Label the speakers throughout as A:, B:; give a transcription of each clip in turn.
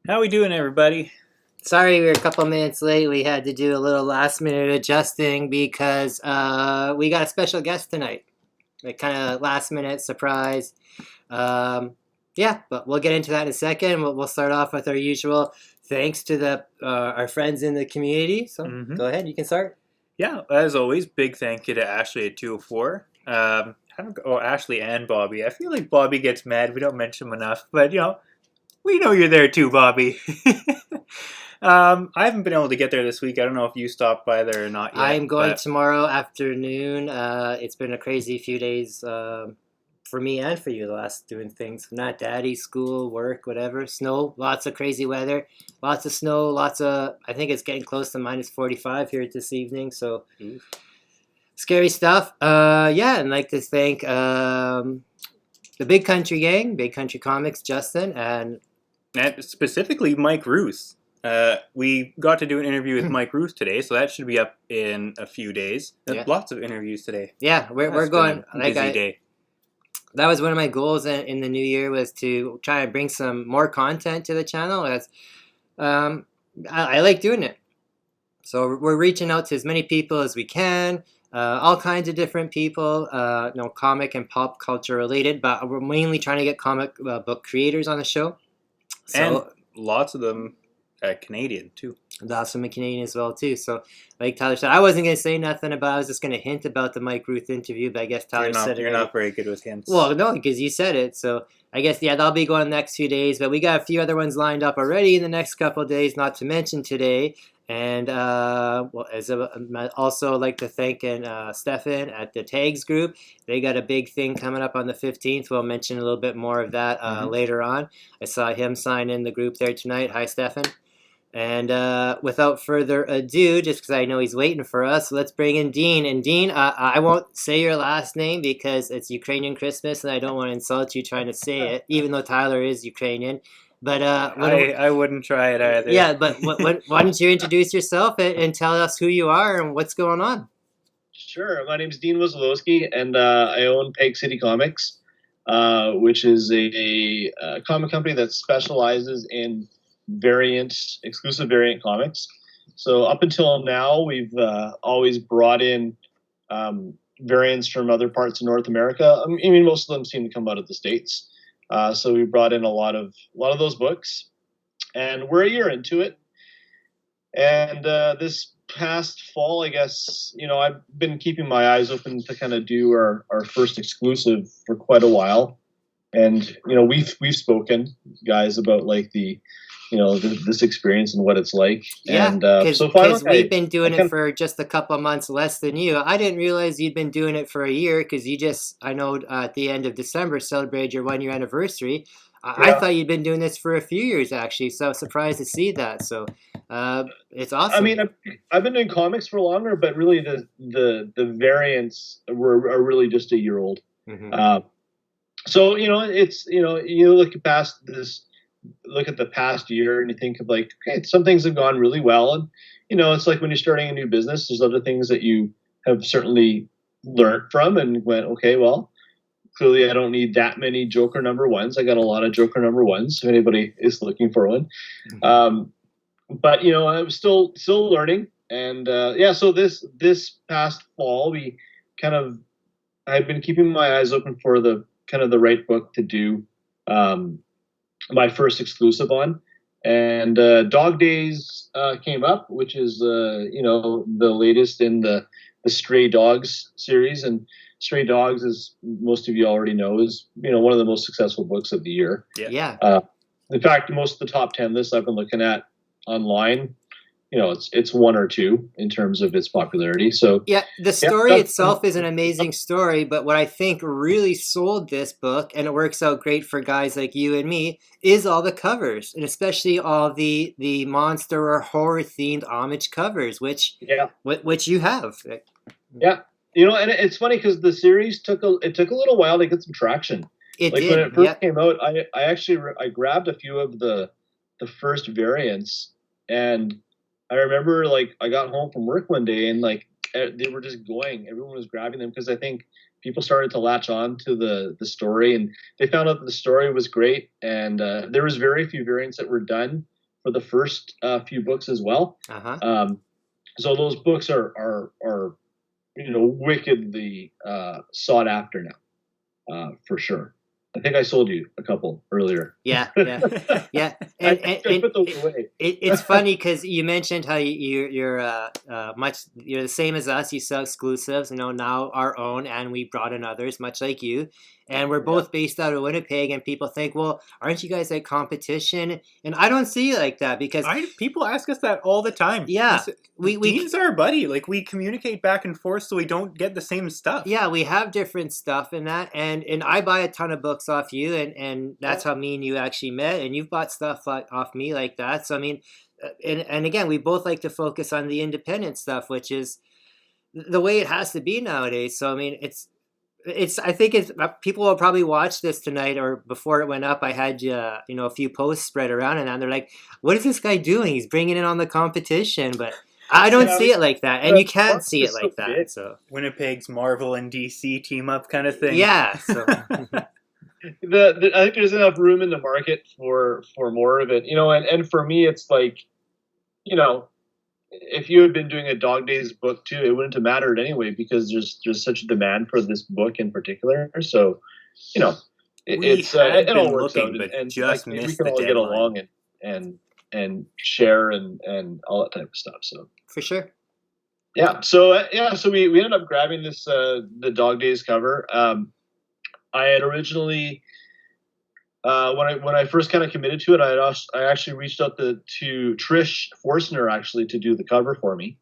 A: How we doing, everybody?
B: Sorry, we were a couple minutes late. We had to do a little last minute adjusting because we got a special guest tonight. A kind of last minute surprise. Um, yeah, but we'll get into that in a second. We'll start off with our usual thanks to the our friends in the community. So go ahead, you can start.
A: Yeah, as always, big thank you to Ashley at 204. Ashley and Bobby. I feel like Bobby gets mad. We don't mention him enough, but we know you're there too, Bobby. I haven't been able to get there this week. I don't know if you stopped by there or not yet.
B: I'm going tomorrow afternoon. It's been a crazy few days for me and for you. The last doing things, NatDaddy's, school, work, whatever. Snow, lots of crazy weather, lots of snow, lots of. I think it's getting close to minus 45 here this evening. So scary stuff. Yeah, and I'd like to thank the Big Country Gang, Big Country Comics, Justin, and
A: specifically Mike Ruth. We got to do an interview with Mike Ruth today, so that should be up in a few days.
B: Yeah.
A: Lots of interviews today.
B: Yeah, we're going.
A: Busy day.
B: That was one of my goals in the new year, was to try and bring some more content to the channel. As I like doing it, so we're reaching out to as many people as we can. All kinds of different people, comic and pop culture related, but we're mainly trying to get comic book creators on the show. So,
A: and lots of them Canadian too.
B: Lots of them Canadian as well too. So, like Tyler said, I wasn't going to say nothing about it. I was just going to hint about the Mike Ruth interview, but I guess Tyler said it.
A: You're not very good with hints.
B: Well, no, because you said it. So I guess, that'll be going the next few days. But we got a few other ones lined up already in the next couple of days, not to mention today. And I'd also like to thank Stefan at the Tags group. They got a big thing coming up on the 15th. We'll mention a little bit more of that later on. I saw him sign in the group there tonight. Hi, Stefan. And without further ado, just because I know he's waiting for us, let's bring in Dean. And Dean, I won't say your last name because it's Ukrainian Christmas, and I don't want to insult you trying to say it, even though Tyler is Ukrainian. But
A: I wouldn't try it either.
B: Yeah, but why don't you introduce yourself and tell us who you are and what's going on?
C: Sure. My name is Dean Wasylowski, and I own Peg City Comics, which is a comic company that specializes in exclusive variant comics. So up until now, we've always brought in variants from other parts of North America. I mean, most of them seem to come out of the States. So we brought in a lot of those books, and we're a year into it. And this past fall, I guess, I've been keeping my eyes open to kind of do our first exclusive for quite a while. And we've spoken, guys, about like this experience and what it's like.
B: Yeah,
C: because
B: we've been doing it for just a couple of months less than you. I didn't realize you'd been doing it for a year, because you just, I know at the end of December, celebrated your 1 year anniversry. I thought you'd been doing this for a few years, actually, so I was surprised to see that. So it's awesome. I
C: mean, I've been doing comics for longer, but really the variants are really just a year old. Mm-hmm. So, it's, you look at the past year and you think of like, okay, some things have gone really well. And, it's like when you're starting a new business, there's other things that you have certainly learned from and went, okay, well, clearly I don't need that many Joker number ones. I got a lot of Joker number ones if anybody is looking for one. Mm-hmm. But, I was still learning. And, so this past fall, I've been keeping my eyes open for the right book to do, my first exclusive on, and Dog Days came up, which is the latest in the Stray Dogs series. And Stray Dogs, as most of you already know, is one of the most successful books of the year.
B: Yeah.
C: In fact, most of the top 10 lists I've been looking at online, it's one or two in terms of its popularity. So
B: yeah, the story itself is an amazing story, but what I think really sold this book, and it works out great for guys like you and me, is all the covers, and especially all the monster or horror themed homage covers, which you have.
C: Yeah, and it's funny because the series took a little while to get some traction.
B: It did.
C: When it first came out, I grabbed a few of the first variants, and I remember, like, I got home from work one day and, like, they were just going. Everyone was grabbing them because I think people started to latch on to the story, and they found out that the story was great. And there was very few variants that were done for the first few books as well. So those books are wickedly sought after now, for sure. I think I sold you a couple earlier.
B: Yeah.
C: I put those away.
B: It's funny because you mentioned how you're the same as us. You sell exclusives, now our own, and we brought in others, much like you. And we're both based out of Winnipeg, and people think, well, aren't you guys like competition? And I don't see it like that because
A: people ask us that all the time.
B: Yeah,
A: Dean's our buddy. Like, we communicate back and forth so we don't get the same stuff.
B: Yeah, we have different stuff in that, and I buy a ton of books off you, and that's how me and you actually met, and you've bought stuff off me like that. So I mean, and again, we both like to focus on the independent stuff, which is the way it has to be nowadays. So I mean, I think people will probably watch this tonight or before it went up. I had a few posts spread around, and they're like, "What is this guy doing? He's bringing in on the competition." But I don't see it like that, and you can't see it like that. So
A: Winnipeg's Marvel and DC team up kind of thing.
B: Yeah. So
C: I think there's enough room in the market for more of it, and for me, it's like, if you had been doing a Dog Days book too, it wouldn't have mattered anyway because there's such a demand for this book in particular. So, it all works out, and
A: just
C: we can all get along and share and all that type of stuff. So
B: for sure.
C: Yeah. So we ended up grabbing this the Dog Days cover. I had originally when I first kind of committed to it, I actually reached out to Trish Forstner actually to do the cover for me,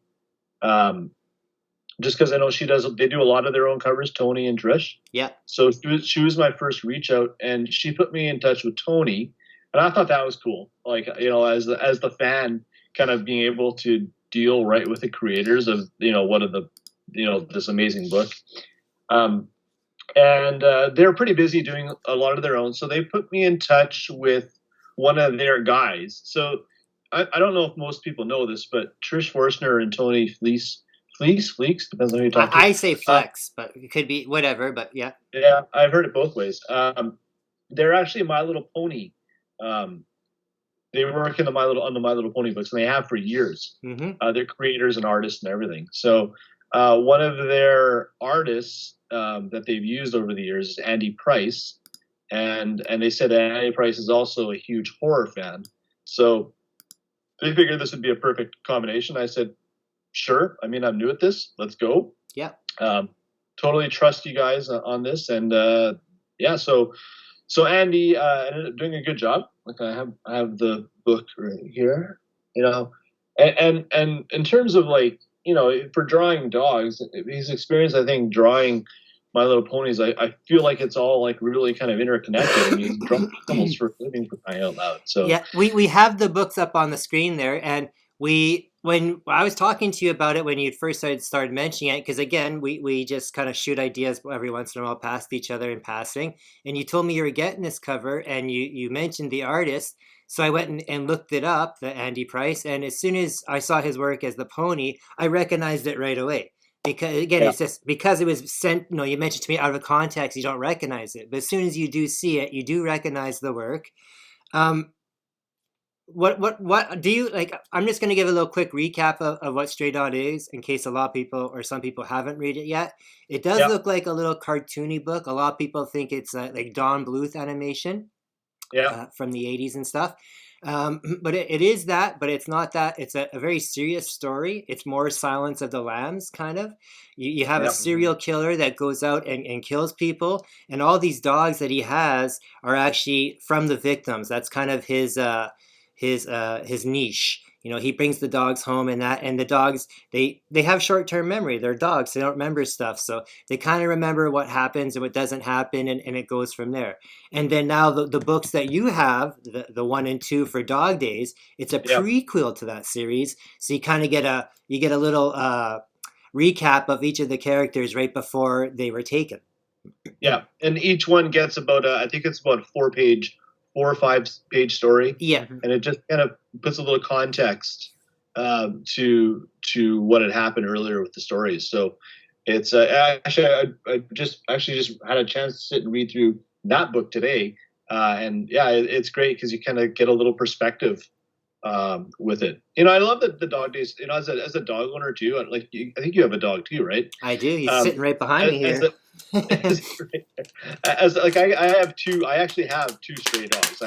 C: just because I know they do a lot of their own covers, Tony and Trish.
B: Yeah.
C: So she was my first reach out, and she put me in touch with Tony, and I thought that was cool. Like, as the fan, kind of being able to deal right with the creators of this amazing book. And they're pretty busy doing a lot of their own, so they put me in touch with one of their guys. So I don't know if most people know this, but Trish Forstner and Tony Fleece, depends on who you talk to.
B: I say Flex, but it could be whatever. But yeah.
C: Yeah, I've heard it both ways. They're actually My Little Pony. They work on the My Little Pony books, and they have for years.
B: Mm-hmm.
C: They're creators and artists and everything. So one of their artists that they've used over the years is Andy Price, and they said that Andy Price is also a huge horror fan, so they figured this would be a perfect combination. I said, sure. I mean, I'm new at this. Let's go.
B: Yeah.
C: Totally trust you guys on this, and So Andy ended up doing a good job. Like, I have the book right here, and in terms of, like, for drawing dogs, his experience, I think, drawing My Little Ponies, I feel like it's all, like, really kind of interconnected. I mean, he's drawn animals for a living, for crying out loud. So
B: yeah, we have the books up on the screen there, and when I was talking to you about it when you first started mentioning it, because again, we just kind of shoot ideas every once in a while past each other in passing, and you told me you were getting this cover, and you mentioned the artist. So I went and looked it up, the Andy Price, and as soon as I saw his work as the pony, I recognized it right away. Because again, It's just because it was sent. You mentioned to me out of context, you don't recognize it, but as soon as you do see it, you do recognize the work. What do you like? I'm just going to give a little quick recap of what Stray Dog is, in case a lot of people or some people haven't read it yet. It does look like a little cartoony book. A lot of people think it's like Don Bluth animation. From the 80s and stuff. But it is that, but it's not that. It's a very serious story. It's more Silence of the Lambs, kind of. You have a serial killer that goes out and kills people, and all these dogs that he has are actually from the victims. That's kind of his niche. He brings the dogs home, and the dogs, they have short-term memory. They're dogs. They don't remember stuff. So they kind of remember what happens and what doesn't happen, and it goes from there. And then now the books that you have, the 1 and 2 for Dog Days, it's a prequel to that series. So you kind of get a little recap of each of the characters right before they were taken.
C: Yeah. And each one gets about, I think it's about 4 or 5 page story.
B: Yeah.
C: And it just kind of puts a little context to what had happened earlier with the stories. So it's I just had a chance to sit and read through that book today. And yeah, it's great because you kind of get a little perspective with it. I love that the dog days. As a dog owner too. I think you have a dog too, right?
B: I do. He's sitting right behind me here.
C: I have two. I actually have two stray dogs.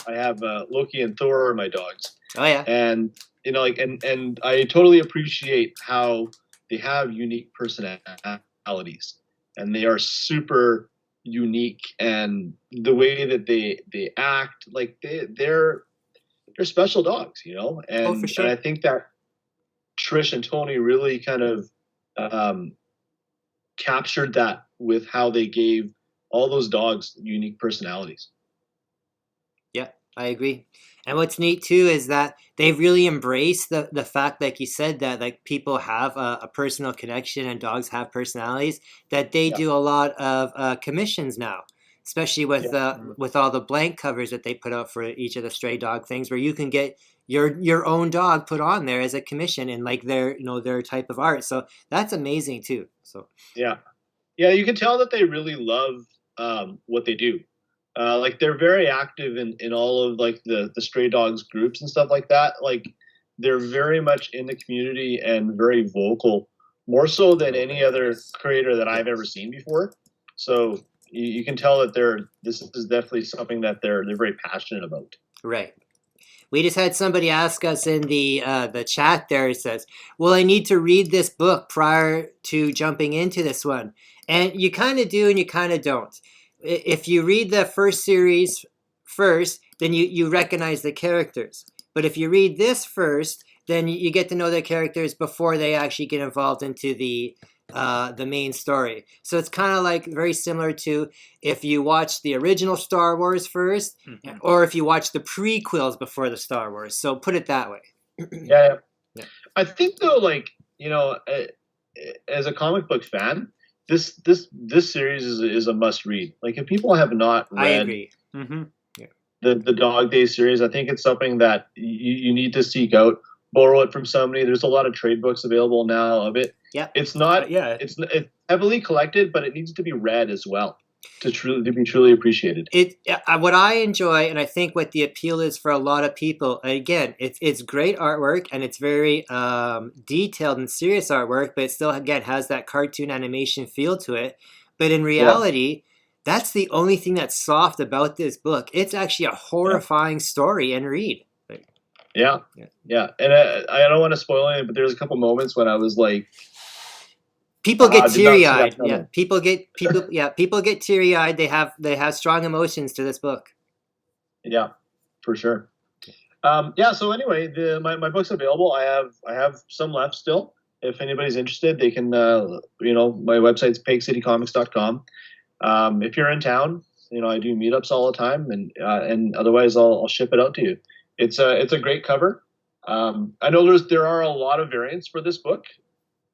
C: I have Loki and Thor are my dogs.
B: Oh yeah.
C: And and I totally appreciate how they have unique personalities, and they are super unique, and the way that they act, like they're special dogs, and
B: for sure.
C: and I think that Trish and Tony really kind of captured that with how they gave all those dogs unique personalities.
B: Yeah, I agree. And what's neat too is that they've really embraced the fact, like you said, that like people have a personal connection and dogs have personalities, that they do a lot of commissions now, especially with all the blank covers that they put out for each of the stray dog things, where you can get your own dog put on there as a commission in like their type of art. So that's amazing too. So
C: yeah, you can tell that they really love what they do. Like they're very active in all of like the stray dogs groups and stuff like that. Like they're very much in the community and very vocal, more so than any other creator that I've ever seen before. So you can tell that this is definitely something that they're very passionate about.
B: Right. We just had somebody ask us in the chat there. It says, well, I need to read this book prior to jumping into this one. And you kind of do and you kind of don't. If you read the first series first, then you recognize the characters. But if you read this first, then you get to know the characters before they actually get involved into the main story. So it's kind of like very similar to if you watch the original Star Wars first, or if you watch the prequels before the Star Wars. So put it that way.
C: Yeah. I think though, like, as a comic book fan, this series is a must read. Like if people have not read, I
B: agree.
C: The Dog Days series, I think it's something that you need to seek out. Borrow it from somebody. There's a lot of trade books available now of it.
B: Yeah,
C: it's not. It's heavily collected, but it needs to be read as well to be truly appreciated.
B: What I enjoy, and I think what the appeal is for a lot of people. Again, it's great artwork and it's very detailed and serious artwork, but it still again has that cartoon animation feel to it. But in reality, that's the only thing that's soft about this book. It's actually a horrifying story and read.
C: Yeah. And I don't want to spoil it, but there's a couple moments when I was like,
B: people get teary-eyed. Yeah, people get teary-eyed. They have strong emotions to this book. Yeah,
C: for sure. So anyway, my book's available. I have some left still. If anybody's interested, they can. My website's pegcitycomics.com. If you're in town, I do meetups all the time, and otherwise I'll ship it out to you. It's a great cover. I know there are a lot of variants for this book.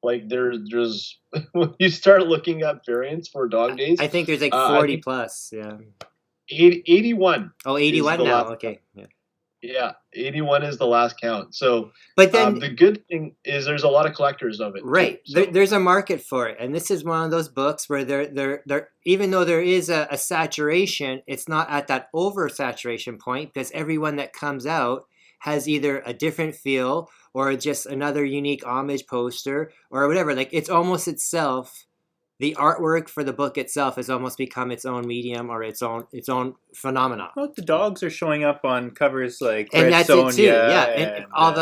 C: Like there's when you start looking up variants for Dog Days,
B: I think there's like 40 plus. Yeah.
C: 81.
B: Oh, 81 now. Okay.
C: Yeah, 81 is the last count. So,
B: but then
C: the good thing is there's a lot of collectors of it.
B: Right. So. There's a market for it, and this is one of those books where they're even though there is a saturation, it's not at that oversaturation point because everyone that comes out has either a different feel or just another unique homage poster or whatever. Like it's almost itself. The artwork for the book itself has almost become its own medium or its own phenomenon.
A: Well, the dogs are showing up on covers like
B: and
A: Red
B: that's
A: Sonja
B: it too. Yeah, and all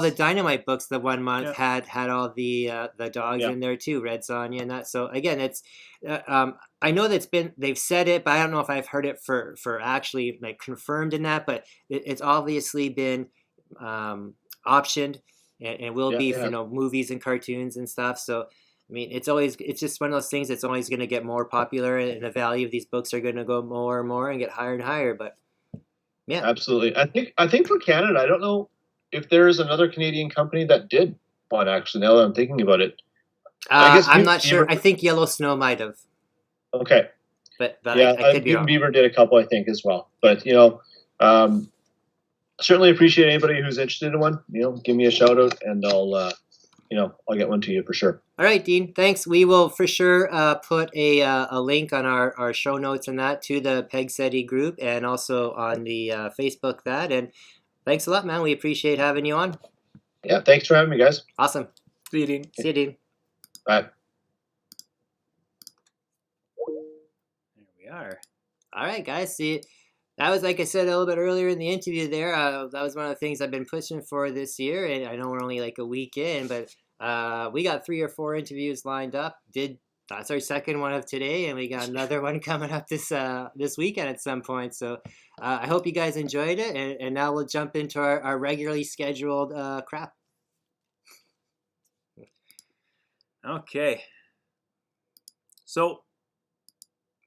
B: the Dynamite books. The one month had all the dogs in there too, Red Sonja and that. So again, it's I know they've said it, but I don't know if I've heard it for actually like confirmed in that. But it's obviously been optioned and will be for movies and cartoons and stuff. So. I mean, it's just one of those things that's always going to get more popular, and the value of these books are going to go more and more and get higher and higher. But yeah,
C: absolutely. I think for Canada, I don't know if there is another Canadian company that did one. Actually, now that I'm thinking about it,
B: I'm not sure. I think Yellow Snow might have.
C: Okay,
B: but I could be wrong.
C: Beaver did a couple, I think, as well. But certainly appreciate anybody who's interested in one. Give me a shout out, and I'll get one to you for sure.
B: All right, Dean. Thanks. We will for sure put a link on our show notes and that to the Peg City group and also on the Facebook that. And Thanks a lot, man. We appreciate having you on.
C: Yeah, thanks for having me, guys.
B: Awesome.
A: See you, Dean.
B: See you, Dean.
C: Bye.
A: There we are.
B: All right, guys. See, that was, like I said a little bit earlier in the interview there, that was one of the things I've been pushing for this year, and I know we're only like a week in, but we got 3 or 4 interviews lined up. That's our second one of today, and we got another one coming up this weekend at some point. So I hope you guys enjoyed it, and now we'll jump into our regularly scheduled crap.
A: Okay. So,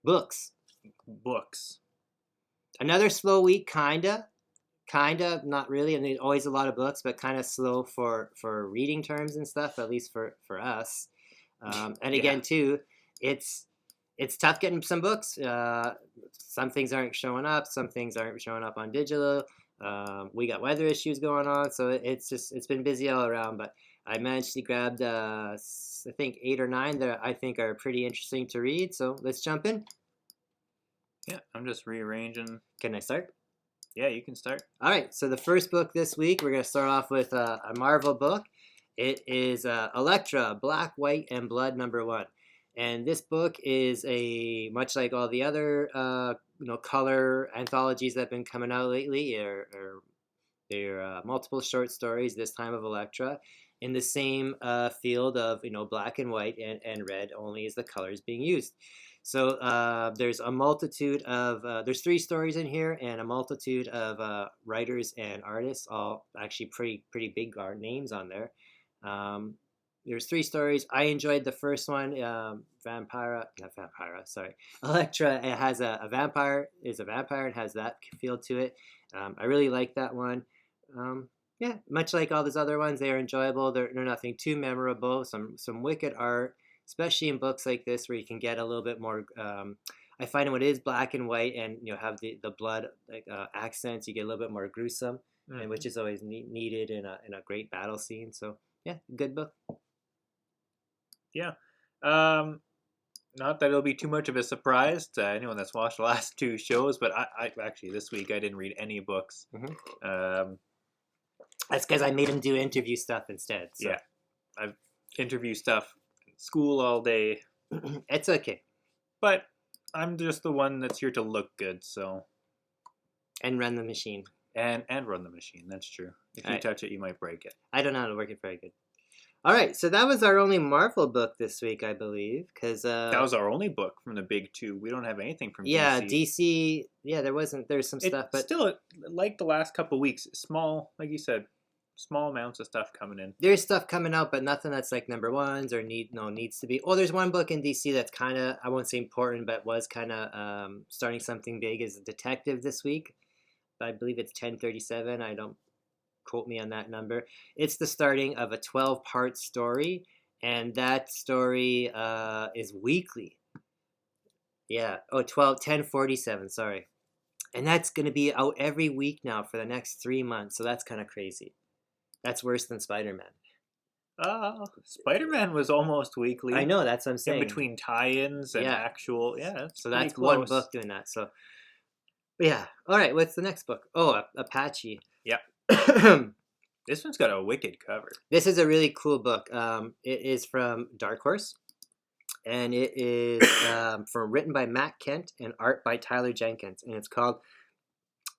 B: Books. Another slow week, kinda, not really. I mean, always a lot of books, but kind of slow for reading terms and stuff, at least for us. And again, too, it's tough getting some books. Some things aren't showing up. Some things aren't showing up on digital. We got weather issues going on, so it's been busy all around. But I managed to grab I think 8 or 9 that I think are pretty interesting to read. So let's jump in.
A: Yeah, I'm just rearranging.
B: Can I start?
A: Yeah, you can start.
B: All right, so the first book this week, we're going to start off with a Marvel book. It is Elektra, Black, White, and Blood #1. And this book is much like all the other color anthologies that have been coming out lately, they're multiple short stories, this time of Elektra, in the same field of black and white and red, only as the colors being used. So there's a multitude of, there's 3 stories in here and a multitude of writers and artists, all actually pretty big names on there. There's 3 stories. I enjoyed the first one, Elektra. It has a vampire, is a vampire, and has that feel to it. I really like that one. Yeah, much like all those other ones, they are enjoyable. They're nothing too memorable. Some wicked art, especially in books like this where you can get a little bit more. I find when it is black and white and have the blood accents, you get a little bit more gruesome, and which is always needed in a great battle scene. So yeah, good book.
A: Yeah. Not that it'll be too much of a surprise to anyone that's watched the last 2 shows, but I actually this week I didn't read any books.
B: That's because I made him do interview stuff instead. So.
A: Yeah, I've interview stuff in school all day.
B: It's okay.
A: But I'm just the one that's here to look good, so.
B: And run the machine.
A: And run the machine, that's true. If you touch it, you might break it.
B: I don't know how to work it very good. All right, so that was our only Marvel book this week, I believe, because
A: that was our only book from the big 2. We don't have anything from DC.
B: Yeah, DC. Yeah, there's some stuff, but
A: still, like the last couple of weeks, small, like you said, small amounts of stuff coming in.
B: There's stuff coming out, but nothing that's like #1s or needs to be. Oh, there's one book in DC that's kind of, I won't say important, but was kind of starting something big as a detective this week. I believe it's 1037. I don't quote me on that number. It's the starting of a 12-part story, and that story is weekly. Yeah. Oh, 1047. Sorry. And that's going to be out every week now for the next 3 months. So that's kind of crazy. That's worse than Spider-Man.
A: Spider-Man was almost weekly.
B: I know, that's what I'm saying.
A: In between tie-ins and actual,
B: so that's close. One book doing that. So, yeah. All right, what's the next book? Oh, Apache.
A: Yeah. This one's got a wicked cover.
B: This is a really cool book. It is from Dark Horse, and it is written by Matt Kent and art by Tyler Jenkins, and it's called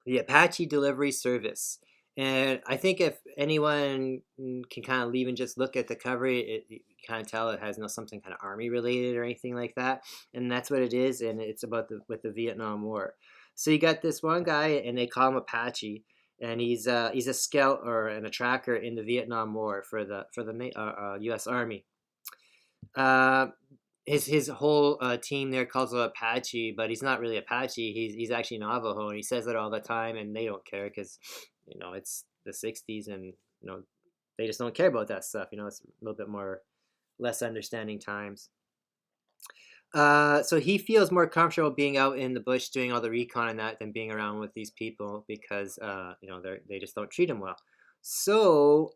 B: The Apache Delivery Service. And I think if anyone can kind of leave and just look at the cover, you kind of tell it has something kind of army related or anything like that. And that's what it is. And it's about the Vietnam War. So you got this one guy, and they call him Apache, and he's a scout and a tracker in the Vietnam War for the U.S. Army. His whole team there calls him Apache, but he's not really Apache. He's actually Navajo, and he says it all the time, and they don't care because it's the 60s, and they just don't care about that stuff. It's a little bit less understanding times. So he feels more comfortable being out in the bush doing all the recon and that than being around with these people because they just don't treat him well. So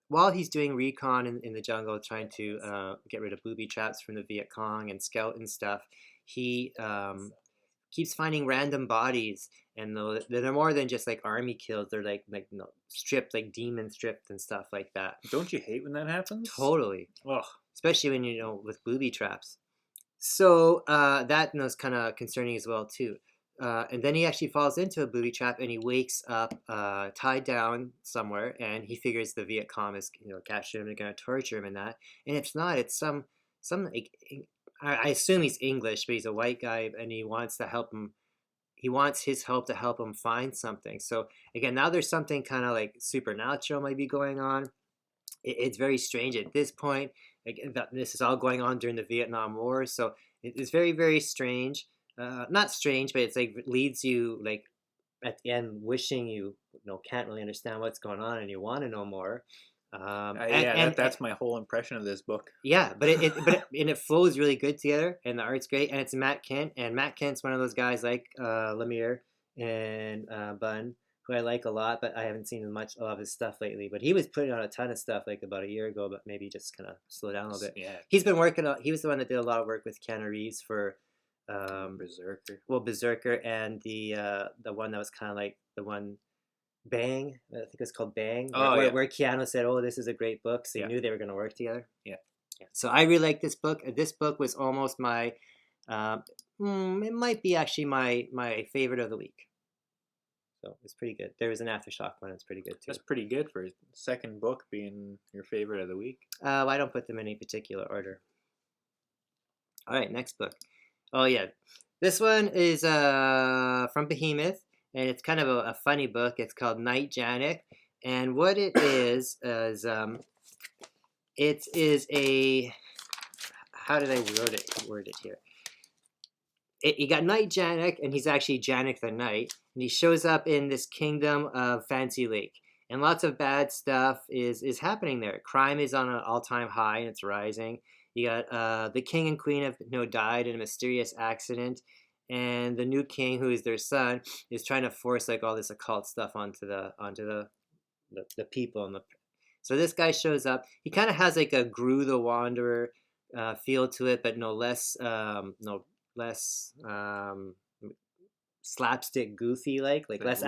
B: while he's doing recon in the jungle, trying to get rid of booby traps from the Viet Cong and scout and stuff, he keeps finding random bodies, and they're more than just like army kills. They're like stripped, like demon stripped and stuff like that.
A: Don't you hate when that happens?
B: Totally.
A: Ugh.
B: Especially when with booby traps. So that was kind of concerning as well too. And then he actually falls into a booby trap, and he wakes up tied down somewhere, and he figures the Viet Cong is captured him and going to torture him and that. And it's not. It's some like, I assume he's English, but he's a white guy, and he wants to help him. He wants his help to help him find something. So again, now there's something kind of like supernatural might be going on. It's very strange at this point. Again, this is all going on during the Vietnam War, so it's very, very strange. Not strange, but it's like leads you like at the end wishing you can't really understand what's going on and you want to know more.
A: That's my whole impression of this book.
B: Yeah, but it flows really good together, and the art's great, and it's Matt Kent, and Matt Kent's one of those guys like Lemire and Bunn, who I like a lot, but I haven't seen a lot of his stuff lately. But he was putting on a ton of stuff like about a year ago, but maybe just kind of slow down a little bit.
A: Yeah,
B: he's been working on. He was the one that did a lot of work with Keanu Reeves for
A: Berserker.
B: Well, Berserker, and the one that was kind of like the one. Bang, I think it's called Bang, where Keanu said, "Oh, this is a great book," so he knew they were going to work together.
A: Yeah.
B: So I really like this book. This book was almost my, it might be actually my favorite of the week. So it's pretty good. There was an Aftershock one. It's pretty good too.
A: That's pretty good for a second book being your favorite of the week.
B: I don't put them in any particular order. All right, next book. Oh yeah, this one is from Behemoth. And it's kind of a funny book. It's called Night Janek. And what it is it is a, how did I word it here? You got Night Janek, and he's actually Janek the Night. And he shows up in this kingdom of Fancy Lake. And lots of bad stuff is happening there. Crime is on an all-time high, and it's rising. You got the king and queen have died in a mysterious accident. And the new king, who is their son, is trying to force like all this occult stuff onto the people. So this guy shows up. He kind of has like a Gru the Wanderer feel to it, but no less slapstick goofy like less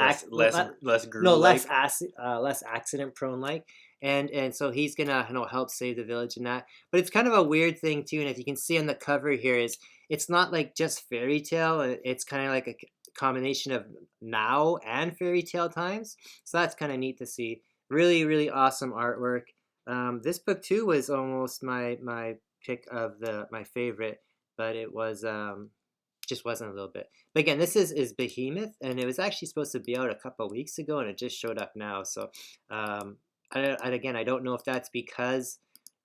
B: accident prone like. And so he's gonna help save the village and that. But it's kind of a weird thing too. And if you can see on the cover here, it's not like just fairy tale. It's kind of like a combination of now and fairy tale times. So that's kind of neat to see. Really, really awesome artwork. This book too was almost my pick of my favorite, but it was just wasn't a little bit. But again, this is Behemoth, and it was actually supposed to be out a couple of weeks ago, and it just showed up now. So I don't know if that's because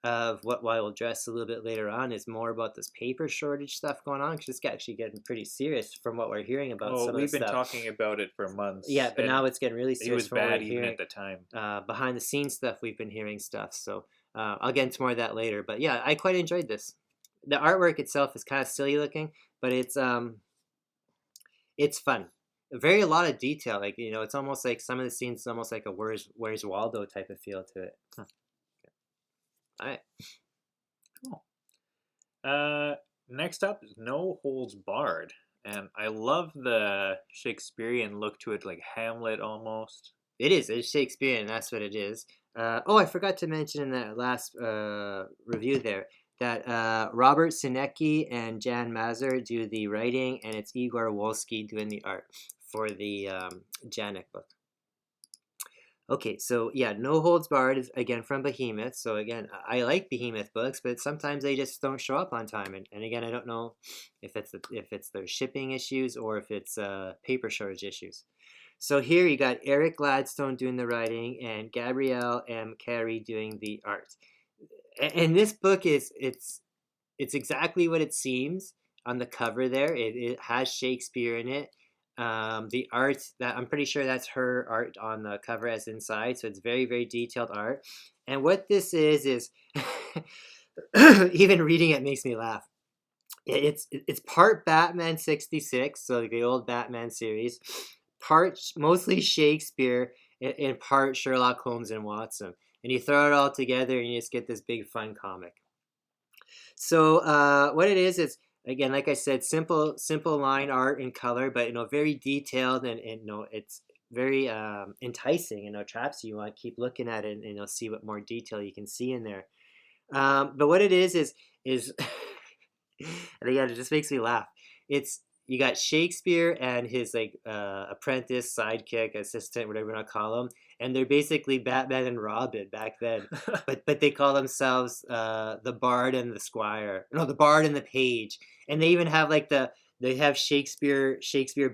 B: of what we'll address a little bit later on is more about this paper shortage stuff going on, because it's actually getting pretty serious from what we're hearing about. Some
A: we've been talking about it for months.
B: Yeah, but now it's getting really serious.
A: It was bad even at the time.
B: Behind the scenes stuff, we've been hearing stuff. So I'll get into more of that later. But yeah, I quite enjoyed this. The artwork itself is kind of silly looking, but it's fun. A lot of detail. Like it's almost like some of the scenes is almost like a Where's Waldo type of feel to it. Huh. All right.
A: Cool. Next up is No Holds Barred, and I love the Shakespearean look to it, like Hamlet almost.
B: It's Shakespearean. That's what it is. I forgot to mention in that last review there that Robert Sinecki and Jan Mazur do the writing, and it's Igor Wolski doing the art for the Janek book. Okay, so yeah, No Holds Barred is again from Behemoth. So again, I like Behemoth books, but sometimes they just don't show up on time. And again, I don't know if it's their shipping issues or if it's paper shortage issues. So here you got Eric Gladstone doing the writing and Gabrielle M. Carey doing the art. And this book it's exactly what it seems on the cover there. It has Shakespeare in it. The art, that I'm pretty sure that's her art on the cover as inside, so it's very, very detailed art. And what this is even reading it makes me laugh. It's part Batman 66, so the old Batman series, part mostly Shakespeare, and part Sherlock Holmes and Watson. And you throw it all together and you just get this big fun comic. So what it is again, like I said, simple line art and color, but very detailed, and it's very enticing. Traps you. You want to keep looking at it, and see what more detail you can see in there. But what it is and again, it just makes me laugh. It's you got Shakespeare and his apprentice, sidekick, assistant, whatever you want to call him, and they're basically Batman and Robin back then. but they call themselves the Bard and the Squire. No, the Bard and the Page, and they even have they have Shakespeare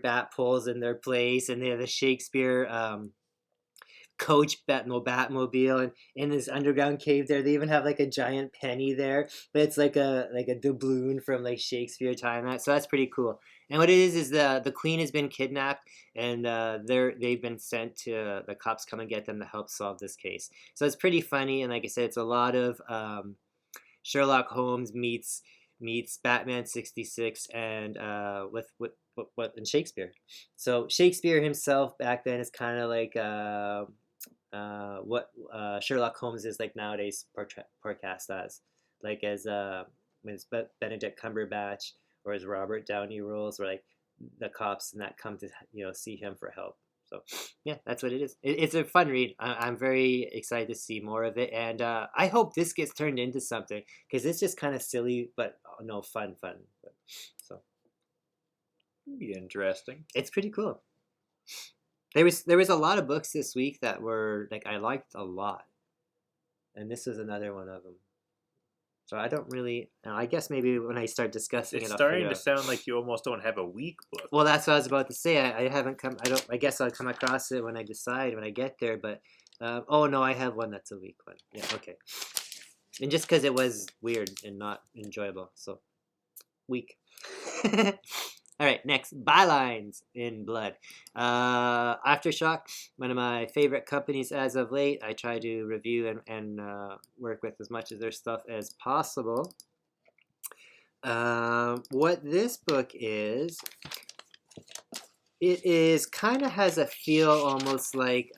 B: bat poles in their place, and they have the Shakespeare coach Batmobile, and in this underground cave there they even have a giant penny there, but it's like a doubloon from Shakespeare time. So that's pretty cool. And what it is the queen has been kidnapped, and they've been sent to the cops come and get them to help solve this case. So it's pretty funny, and like I said, it's a lot of Sherlock Holmes meets Batman 66 and with in Shakespeare. So Shakespeare himself back then is kind of like what Sherlock Holmes is nowadays forecast as, as Benedict Cumberbatch or as Robert Downey roles, or the cops and that come to see him for help. So yeah, that's what it is. It's a fun read. I'm very excited to see more of it, and I hope this gets turned into something, because it's just kind of silly, but no fun. So
A: be interesting.
B: It's pretty cool. There was a lot of books this week that were I liked a lot, and this is another one of them. So I don't really. I guess maybe when I start discussing
A: it's
B: it,
A: starting to sound like you almost don't have a weak book.
B: Well, that's what I was about to say. I haven't come. I don't. I guess I'll come across it when I decide, when I get there. But oh no, I have one that's a weak one. Yeah, okay. And just because it was weird and not enjoyable, so weak. All right, next, Bylines in Blood. Aftershock, one of my favorite companies as of late. I try to review and work with as much of their stuff as possible. What this book is, it is kind of has a feel almost like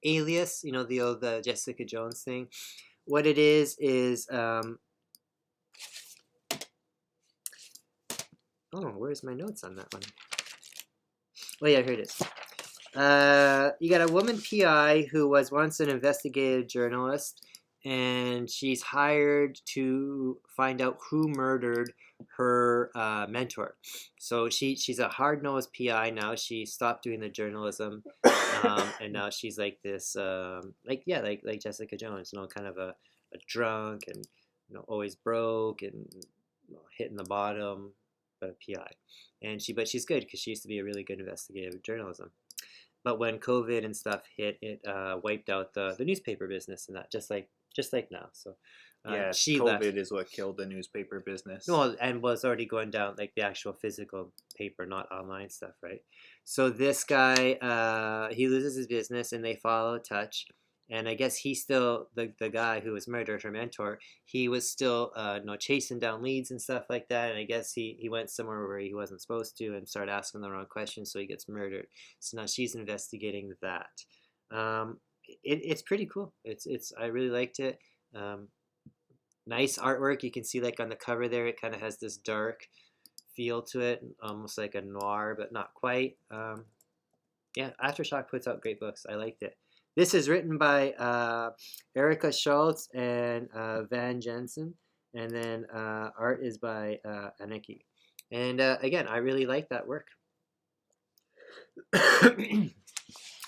B: Alias, the old Jessica Jones thing. What it is oh, where's my notes on that one? Oh yeah, here it is. You got a woman PI who was once an investigative journalist, and she's hired to find out who murdered her mentor. So she's a hard-nosed PI now. She stopped doing the journalism, and now she's like this, like Jessica Jones, kind of a drunk and always broke and hitting the bottom, but a PI. But she's good because she used to be a really good investigative journalism. But when COVID and stuff hit, it wiped out the newspaper business and that, just like now. So
A: yeah,
B: she
A: COVID
B: left.
A: is what killed the newspaper business.
B: Well, and was already going down the actual physical paper, not online stuff, right? So this guy, he loses his business, and they follow touch. And I guess he's still the guy who was murdered, her mentor. He was still chasing down leads and stuff like that. And I guess he went somewhere where he wasn't supposed to and started asking the wrong questions, so he gets murdered. So now she's investigating that. It's pretty cool. I really liked it. Nice artwork. You can see on the cover there, it kind of has this dark feel to it, almost like a noir, but not quite. Yeah, Aftershock puts out great books. I liked it. This is written by Erica Schultz and Van Jensen, and then art is by Aneki. And again, I really like that work.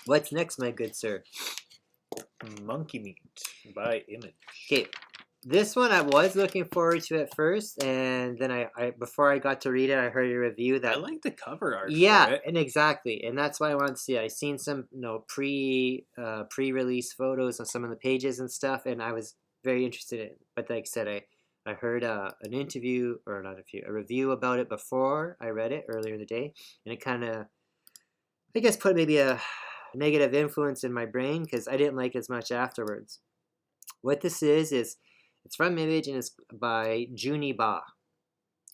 B: What's next, my good sir?
A: Monkey Meat by Image.
B: Okay, this one I was looking forward to at first, and then I before I got to read it, I heard a review that
A: I like the cover art.
B: Yeah,
A: for it.
B: and exactly, and that's why I wanted to see it. I seen some pre-release photos on some of the pages and stuff, and I was very interested in it. But like I said, I heard an interview, or not a review about it before I read it earlier in the day, and it kind of, I guess, put maybe a negative influence in my brain because I didn't like it as much afterwards. What this is it's from Image, and it's by Junie Ba.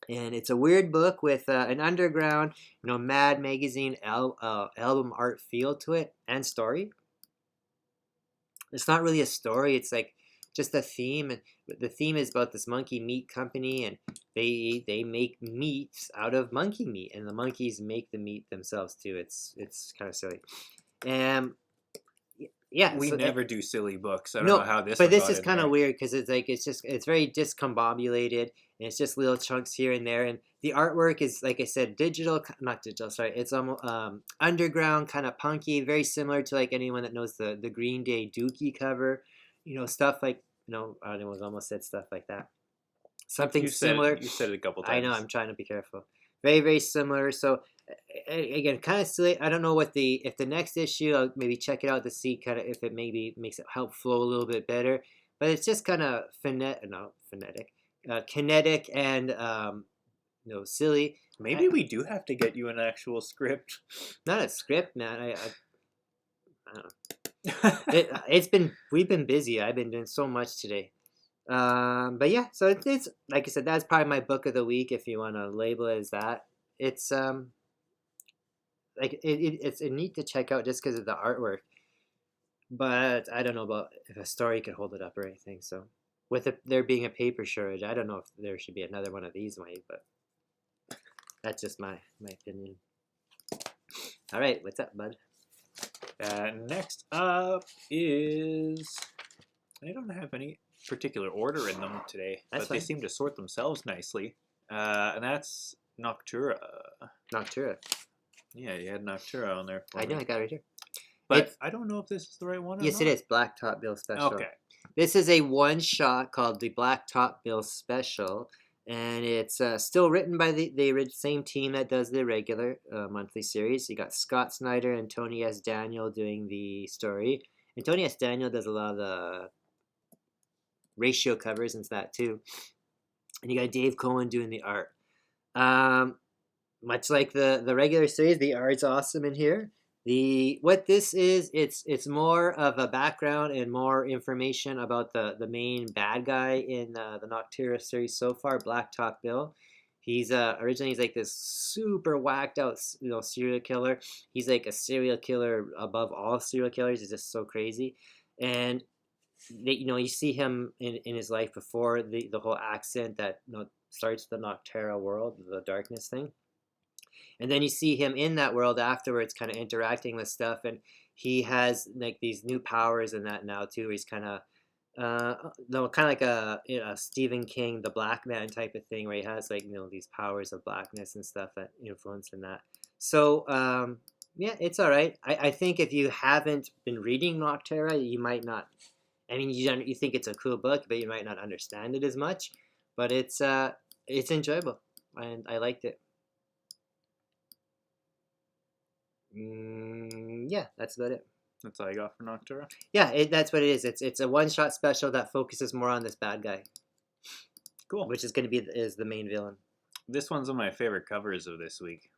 B: And it's a weird book with an underground, Mad Magazine album art feel to it and story. It's not really a story. It's just a theme, the theme is about this monkey meat company, and they make meats out of monkey meat, and the monkeys make the meat themselves too. It's kind of silly. Yeah,
A: We
B: so
A: never do silly books. I don't
B: no,
A: know how this.
B: but
A: one
B: this
A: got
B: is
A: in
B: kind of
A: there.
B: weird because it's very discombobulated, and it's just little chunks here and there, and the artwork is, like I said, not digital. Sorry, it's almost underground, kind of punky, very similar to like anyone that knows the Green Day Dookie cover, stuff like I almost said stuff like that. Something similar.
A: You said it a couple times.
B: I know. I'm trying to be careful. Very, very similar. So again, kind of silly. I don't know if the next issue, I'll maybe check it out to see kind of if it maybe makes it help flow a little bit better. But it's just kind of kinetic and silly.
A: Maybe we do have to get you an actual script.
B: Not a script, man. I don't know. We've been busy. I've been doing so much today. But yeah, so it's like I said, that's probably my book of the week if you want to label it as that. It's it's neat to check out just because of the artwork, but I don't know about if a story could hold it up or anything. So with there being a paper shortage, I don't know if there should be another one of these made, but that's just my opinion. All right, what's up, bud?
A: Next up is, I don't have any particular order in them today,
B: That's
A: but they
B: fine.
A: seem to sort themselves nicely. And that's Noctura.
B: Noctura.
A: Yeah, you had Noctura on there for
B: I know,
A: me.
B: I got it right here.
A: But I don't know if this is the right one or
B: Yes,
A: not.
B: it is. Blacktop Bill Special.
A: Okay.
B: This is a one-shot called the Blacktop Bill Special, and it's still written by the same team that does the regular monthly series. You got Scott Snyder and Tony S. Daniel doing the story. And Tony S. Daniel does a lot of the ratio covers and that too. And you got Dave Cohen doing the art. Much like the regular series, the art's awesome in here. What this is, it's more of a background and more information about the main bad guy in the Noctura series so far, Blacktop Bill. He's originally he's like this super whacked out serial killer. He's like a serial killer above all serial killers. He's just so crazy, and you see him in his life before the whole accident that starts the Noctura world, the darkness thing. And then you see him in that world afterwards, kind of interacting with stuff, and he has like these new powers and that now too. Where he's kind of, like a Stephen King, the Black Man type of thing, where he has like these powers of blackness and stuff that influence in that. So yeah, it's all right. I think if you haven't been reading Noctura, you might not. I mean, you think it's a cool book, but you might not understand it as much. But it's enjoyable, and I liked it. Yeah, that's about it.
A: That's all I got for Noctura?
B: Yeah, that's what it is. It's a one-shot special that focuses more on this bad guy.
A: Cool.
B: Which is going to be the main villain.
A: This one's one of my favorite covers of this week.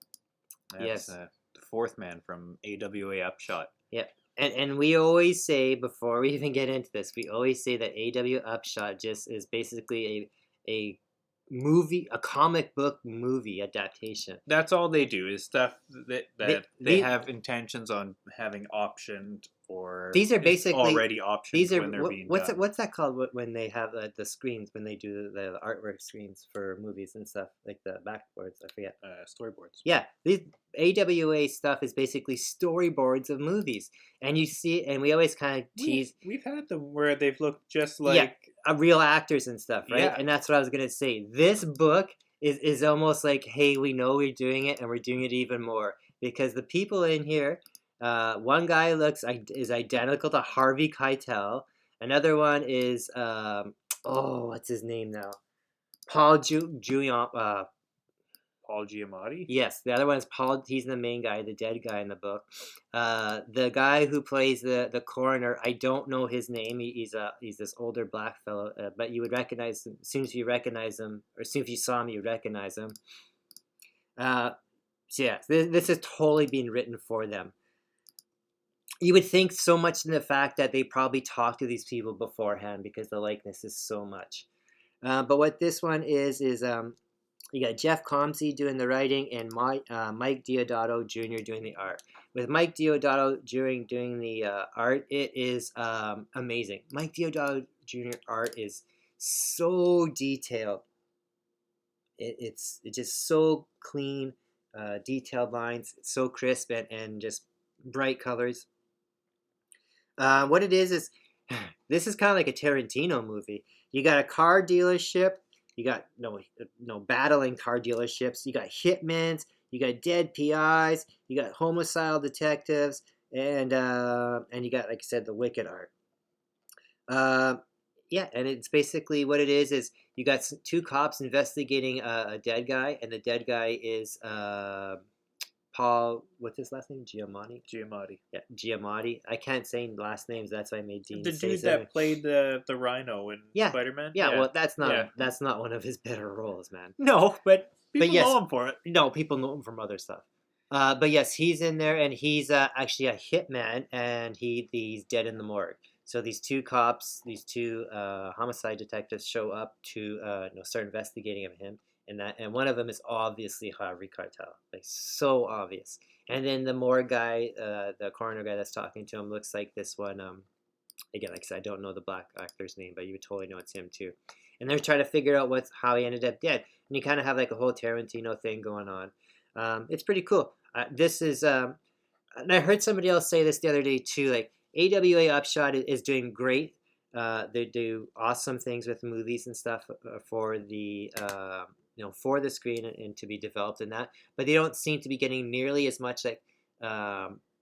A: That's,
B: yes.
A: The Fourth Man from AWA Upshot.
B: Yeah. And we always say, before we even get into this, we always say that AW Upshot just is basically a movie, a comic book movie adaptation.
A: That's all they do is stuff that they have intentions on having optioned, or
B: these are basically
A: already optioned when they're being done.
B: What's that called when they have the screens, when they do the artwork screens for movies and stuff, like the backboards, I forget.
A: Storyboards.
B: Yeah, these AWA stuff is basically storyboards of movies, and you see, and we always kind of tease.
A: We've had them where they've looked just like
B: real actors and stuff, right?
A: Yeah.
B: And that's what I was gonna say. This book is almost like, hey, we know we're doing it, and we're doing it even more because the people in here. One guy is identical to Harvey Keitel. Another one is what's his name now? Paul Giamatti. Yes, the other one is Paul. He's the main guy, the dead guy in the book. The guy who plays the coroner, I don't know his name. He's this older black fellow, but you would recognize him as soon as you recognize him, or as soon as you saw him, you recognize him. So yeah, this has totally been written for them. You would think so much in the fact that they probably talked to these people beforehand because the likeness is so much. But what this one is you got Jeff Comsey doing the writing and Mike Diodato Jr. doing the art. With Mike Diodato doing the art, it is amazing. Mike Diodato Jr. art is so detailed. It's just so clean, detailed lines, so crisp and just bright colors. What it is this is kind of like a Tarantino movie. You got a car dealership. You got no battling car dealerships. You got hitmen. You got dead PIs. You got homicidal detectives, and you got, like I said, the wicked art. Yeah, and it's basically what it is you got two cops investigating a dead guy, and the dead guy is Paul. What's his last name? Giamatti. Yeah, Giamatti. I can't say last names. That's why I made Dean
A: The
B: say
A: dude
B: something.
A: that played the Rhino in Spider-Man.
B: Yeah, well, that's not one of his better roles, man.
A: No, but people know him for it.
B: No, people know him from other stuff. But yes, he's in there, and he's actually a hitman, and he's dead in the morgue. So these two cops, these two homicide detectives show up to start investigating him, and one of them is obviously Harvey Keitel, like so obvious. And then the morgue guy, the coroner guy that's talking to him, looks like this one. Again, like I said, I don't know the black actor's name, but you would totally know it's him too. And they're trying to figure out how he ended up dead, and you kind of have like a whole Tarantino thing going on. It's pretty cool. This is, and I heard somebody else say this the other day too. Like AWA Upshot is doing great. They do awesome things with movies and stuff for the for the screen and to be developed in that. But they don't seem to be getting nearly as much like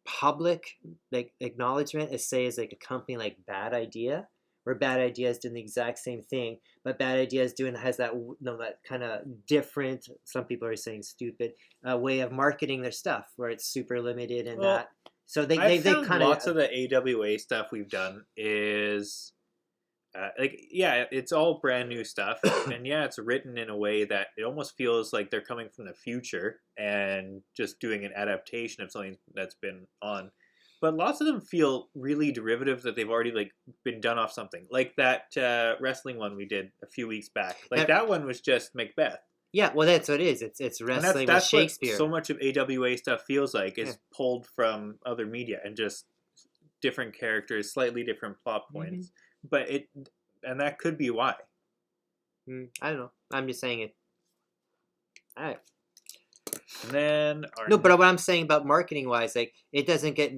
B: public like acknowledgement as like a company like Bad Idea. Where Bad Idea is doing the exact same thing, but Bad Idea is has that that kind of different. Some people are saying stupid way of marketing their stuff, where it's super limited and that. So they kind of
A: lots of the AWA stuff we've done is it's all brand new stuff, and it's written in a way that it almost feels like they're coming from the future and just doing an adaptation of something that's been on. But lots of them feel really derivative that they've already been done off something. Like that wrestling one we did a few weeks back. That one was just Macbeth.
B: Yeah, well, that's what it is. It's wrestling with Shakespeare.
A: What so much of AWA stuff feels like is pulled from other media and just different characters, slightly different plot points. Mm-hmm. And that could be why.
B: I don't know. I'm just saying it. All right.
A: And then
B: but what I'm saying about marketing wise, like it doesn't get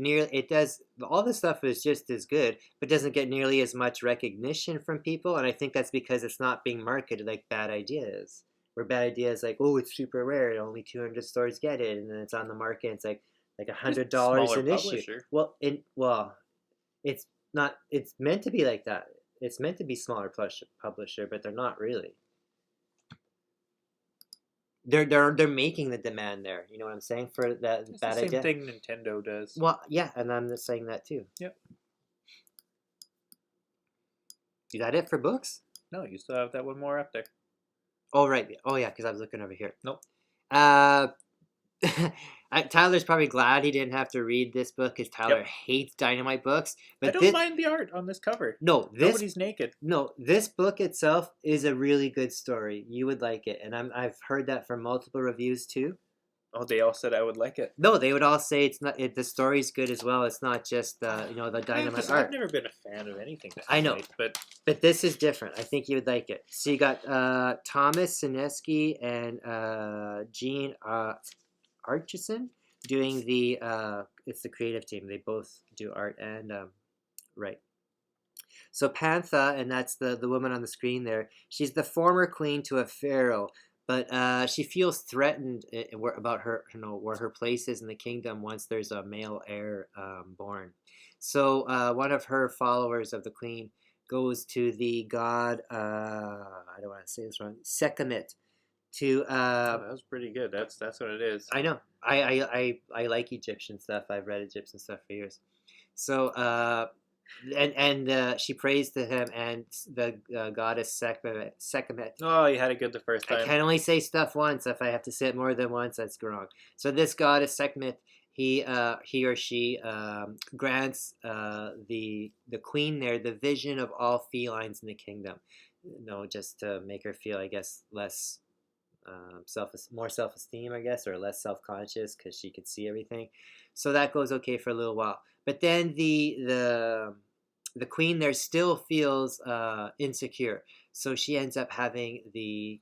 B: all this stuff is just as good, but doesn't get nearly as much recognition from people, and I think that's because it's not being marketed like Bad Ideas. Where Bad Ideas like, oh, it's super rare, only 200 stores get it, and then it's on the market, and it's like $100 an issue. Well, it's not. It's meant to be like that. It's meant to be smaller publisher, but they're not really. They're making the demand there. You know what I'm saying? For that
A: it's
B: Bad
A: the same
B: Idea.
A: Thing Nintendo does.
B: Well, yeah, and I'm just saying that too.
A: Yep.
B: Is that it for books?
A: No, you still have that one more up there.
B: Oh right. Oh yeah, because I was looking over here.
A: Nope.
B: Tyler's probably glad he didn't have to read this book because Tyler hates Dynamite books. But
A: I don't mind the art on this cover.
B: Nobody's
A: naked.
B: No, this book itself is a really good story. You would like it, and I've heard that from multiple reviews too.
A: Oh, they all said I would like it.
B: No, they would all say it's not. The story's good as well. It's not just the Dynamite art.
A: I've never been a fan of anything.
B: I know, but this is different. I think you would like it. So you got Thomas Sineski and Gene Archison doing it's the creative team. They both do art and write. So Pantha, and that's the woman on the screen there. She's the former queen to a pharaoh, but she feels threatened about her, where her place is in the kingdom once there's a male heir born. So one of her followers of the queen goes to the god, I don't want to say this wrong, Sekhmet.
A: That was pretty good. That's what it is.
B: I know. I like Egyptian stuff. I've read Egyptian stuff for years. So and she prays to him, and the goddess Sekhmet.
A: Oh, you had it good the first time.
B: I can only say stuff once. If I have to say it more than once, that's wrong. So this goddess Sekhmet, he or she grants the queen there the vision of all felines in the kingdom. Just to make her feel, I guess, less. More self-esteem, I guess, or less self-conscious because she could see everything. So that goes okay for a little while. But then the the queen there still feels insecure, so she ends up having the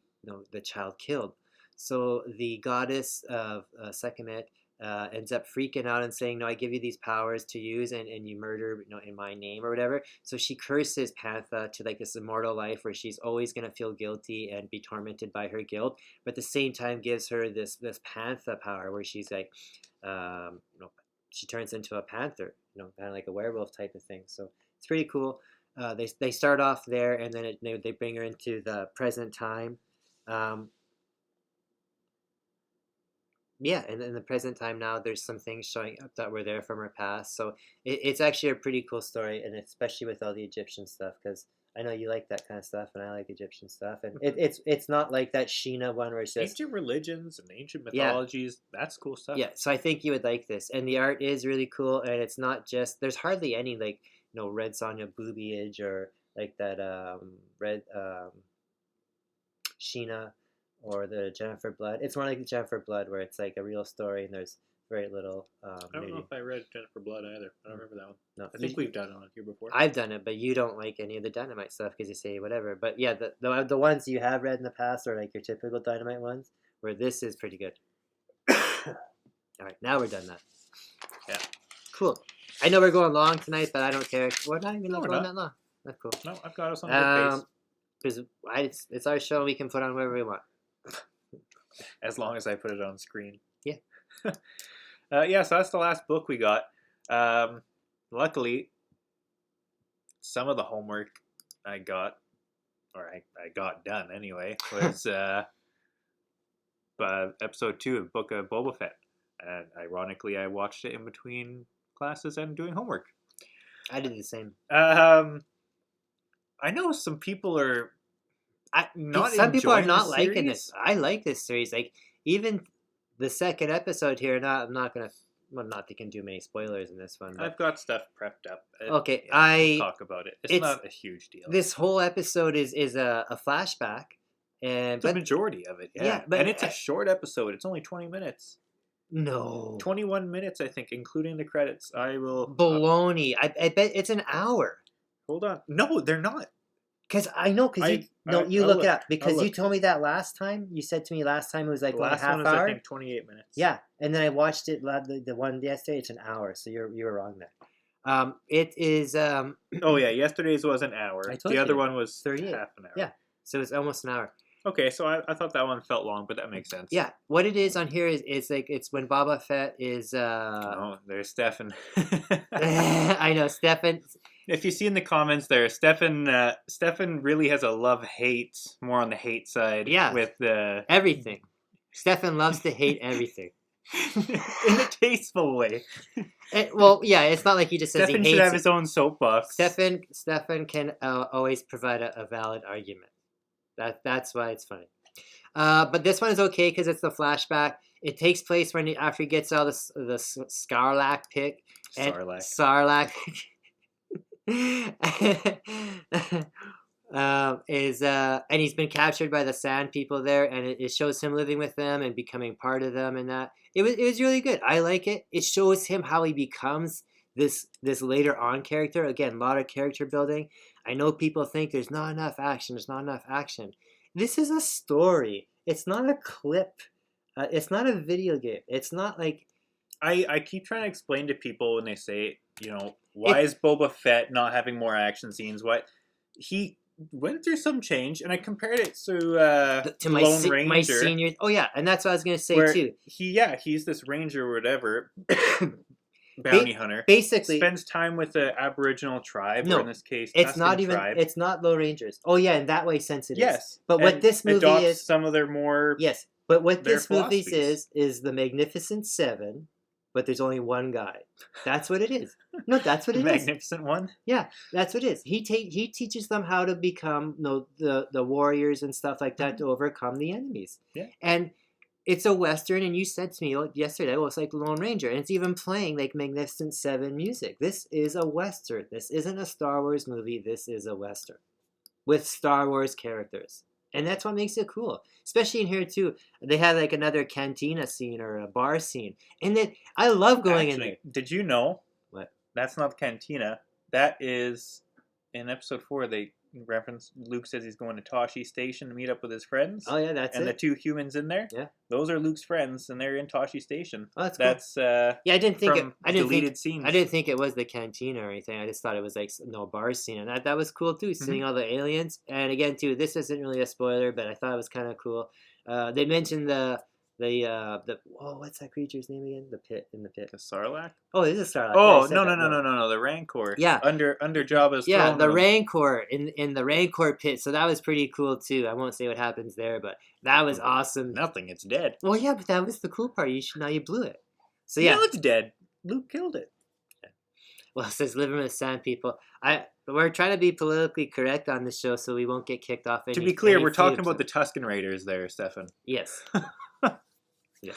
B: child killed. So the goddess of Sekhmet ends up freaking out and saying, "No, I give you these powers to use, and you murder, in my name or whatever." So she curses Pantha to like this immortal life where she's always gonna feel guilty and be tormented by her guilt, but at the same time gives her this Pantha power where she's like, she turns into a panther, kind of like a werewolf type of thing. So it's pretty cool. They start off there, and then they bring her into the present time. Yeah, and in the present time now, there's some things showing up that were there from her past. So it's actually a pretty cool story, and especially with all the Egyptian stuff, because I know you like that kind of stuff, and I like Egyptian stuff. And it's not like that Sheena one where it's just
A: ancient religions and ancient mythologies. Yeah. That's cool stuff.
B: Yeah, so I think you would like this. And the art is really cool, and it's not just, there's hardly any like, Red Sonja boobage or like that red Sheena or the Jennifer Blood. It's more like the Jennifer Blood where it's like a real story and there's very little
A: I don't know if I read Jennifer Blood either. I don't remember that one.
B: No,
A: I think we've done it on here before.
B: I've done it, but you don't like any of the Dynamite stuff because you say whatever. But yeah, the ones you have read in the past are like your typical Dynamite ones, where this is pretty good. All right, now we're done that.
A: Yeah.
B: Cool. I know we're going long tonight, but I don't care. We're not even going that long. That's cool.
A: No, I've got us on a good pace.
B: Because it's our show, we can put on wherever we want.
A: As long as I put it on screen.
B: Yeah.
A: Yeah, so that's the last book we got. Luckily, some of the homework I got, or I got done anyway, was episode 2 of Book of Boba Fett. And ironically, I watched it in between classes and doing homework.
B: I did the same.
A: I know some people are not.
B: Some people are not liking this. I like this series. Like even the second episode here. I'm not gonna. Well, not they can do many spoilers in this one. But...
A: I've got stuff prepped up.
B: Okay,
A: we'll talk about it. It's not a huge deal.
B: This whole episode is a flashback, and
A: the majority of it. Yeah, but it's a short episode. It's only 20 minutes.
B: No.
A: 21 minutes, I think, including the credits. I will...
B: Baloney. I bet it's an hour.
A: Hold on. No, they're not.
B: Because I know, because you look it up. Because you told me that last time. You said to me last time it was like
A: the last
B: a half
A: one was,
B: hour.
A: I think, 28 minutes.
B: Yeah, and then I watched it, the one yesterday, it's an hour. So you were wrong there. It is...
A: oh, yeah, yesterday's was an hour. The other one was
B: 38.
A: half an hour.
B: Yeah, so it's almost an hour.
A: Okay, so I thought that one felt long, but that makes sense.
B: Yeah, what it is on here is like it's when Boba Fett is.
A: Oh, there's Stefan.
B: I know Stefan.
A: If you see in the comments there, Stefan really has a love-hate, more on the hate side.
B: Yeah,
A: with
B: everything. Stefan loves to hate everything.
A: In a tasteful way.
B: Well, yeah, it's not like he just says
A: Stefan
B: he hates
A: should have his own soapbox.
B: Stefan can always provide a valid argument. That's why it's funny. But this one is okay because it's the flashback. It takes place after he gets out of the Sarlacc pit. Sarlacc. And he's been captured by the sand people there, and it shows him living with them and becoming part of them, and that it was really good. I like it. It shows him how he becomes this later on character. Again, a lot of character building. I know people think there's not enough action. This is a story. It's not a clip. It's not a video game. It's not like...
A: I keep trying to explain to people when they say, why is Boba Fett not having more action scenes? Why he went through some change, and I compared it to Lone Ranger.
B: My senior... Oh, yeah, and that's what I was going to say, too.
A: He's this ranger or whatever... bounty hunter
B: basically
A: spends time with the Aboriginal tribe, or in this case,
B: it's not even
A: tribe.
B: It's not Lone Rangers. Oh yeah, in that way, sense it is.
A: Yes,
B: but what this movie is,
A: some of their more
B: but what this movie is the Magnificent Seven, but there's only one guy. That's what it is. No, that's what it is.
A: Magnificent One.
B: Yeah, that's what it is. He teaches them how to become the warriors and stuff like that to overcome the enemies.
A: Yeah,
B: and. It's a Western, and you said to me yesterday, it's like Lone Ranger, and it's even playing like Magnificent Seven music. This is a Western. This isn't a Star Wars movie. This is a Western with Star Wars characters. And that's what makes it cool. Especially in here, too. They had like another cantina scene or a bar scene. And I love going in there.
A: Did you know?
B: What?
A: That's not the cantina. that is in episode 4. They reference Luke says he's going to Toshi Station to meet up with his friends.
B: Oh yeah, that's
A: and
B: it.
A: the 2 humans in there.
B: Yeah,
A: those are Luke's friends, and they're in Toshi Station.
B: Oh, that's cool.
A: That's
B: yeah. I didn't think
A: from deleted scenes.
B: I didn't think it was the cantina or anything. I just thought it was like no bar scene, and that was cool too. Seeing all the aliens, and again too, this isn't really a spoiler, but I thought it was kind of cool. They mentioned the what's that creature's name again? The pit.
A: The Sarlacc?
B: Oh, it is a Sarlacc.
A: Oh, no, the Rancor.
B: Yeah.
A: Under Jabba's throne.
B: Yeah, the Rancor in the Rancor pit. So that was pretty cool too. I won't say what happens there, but that was awesome.
A: Nothing, it's dead.
B: Well, yeah, but that was the cool part. Now you blew it. So yeah.
A: No, it's dead. Luke killed it.
B: Well, it says living with sand people. We're trying to be politically correct on this show so we won't get kicked off.
A: To be clear, we're talking about the Tusken Raiders there, Stefan.
B: Yes. Yes.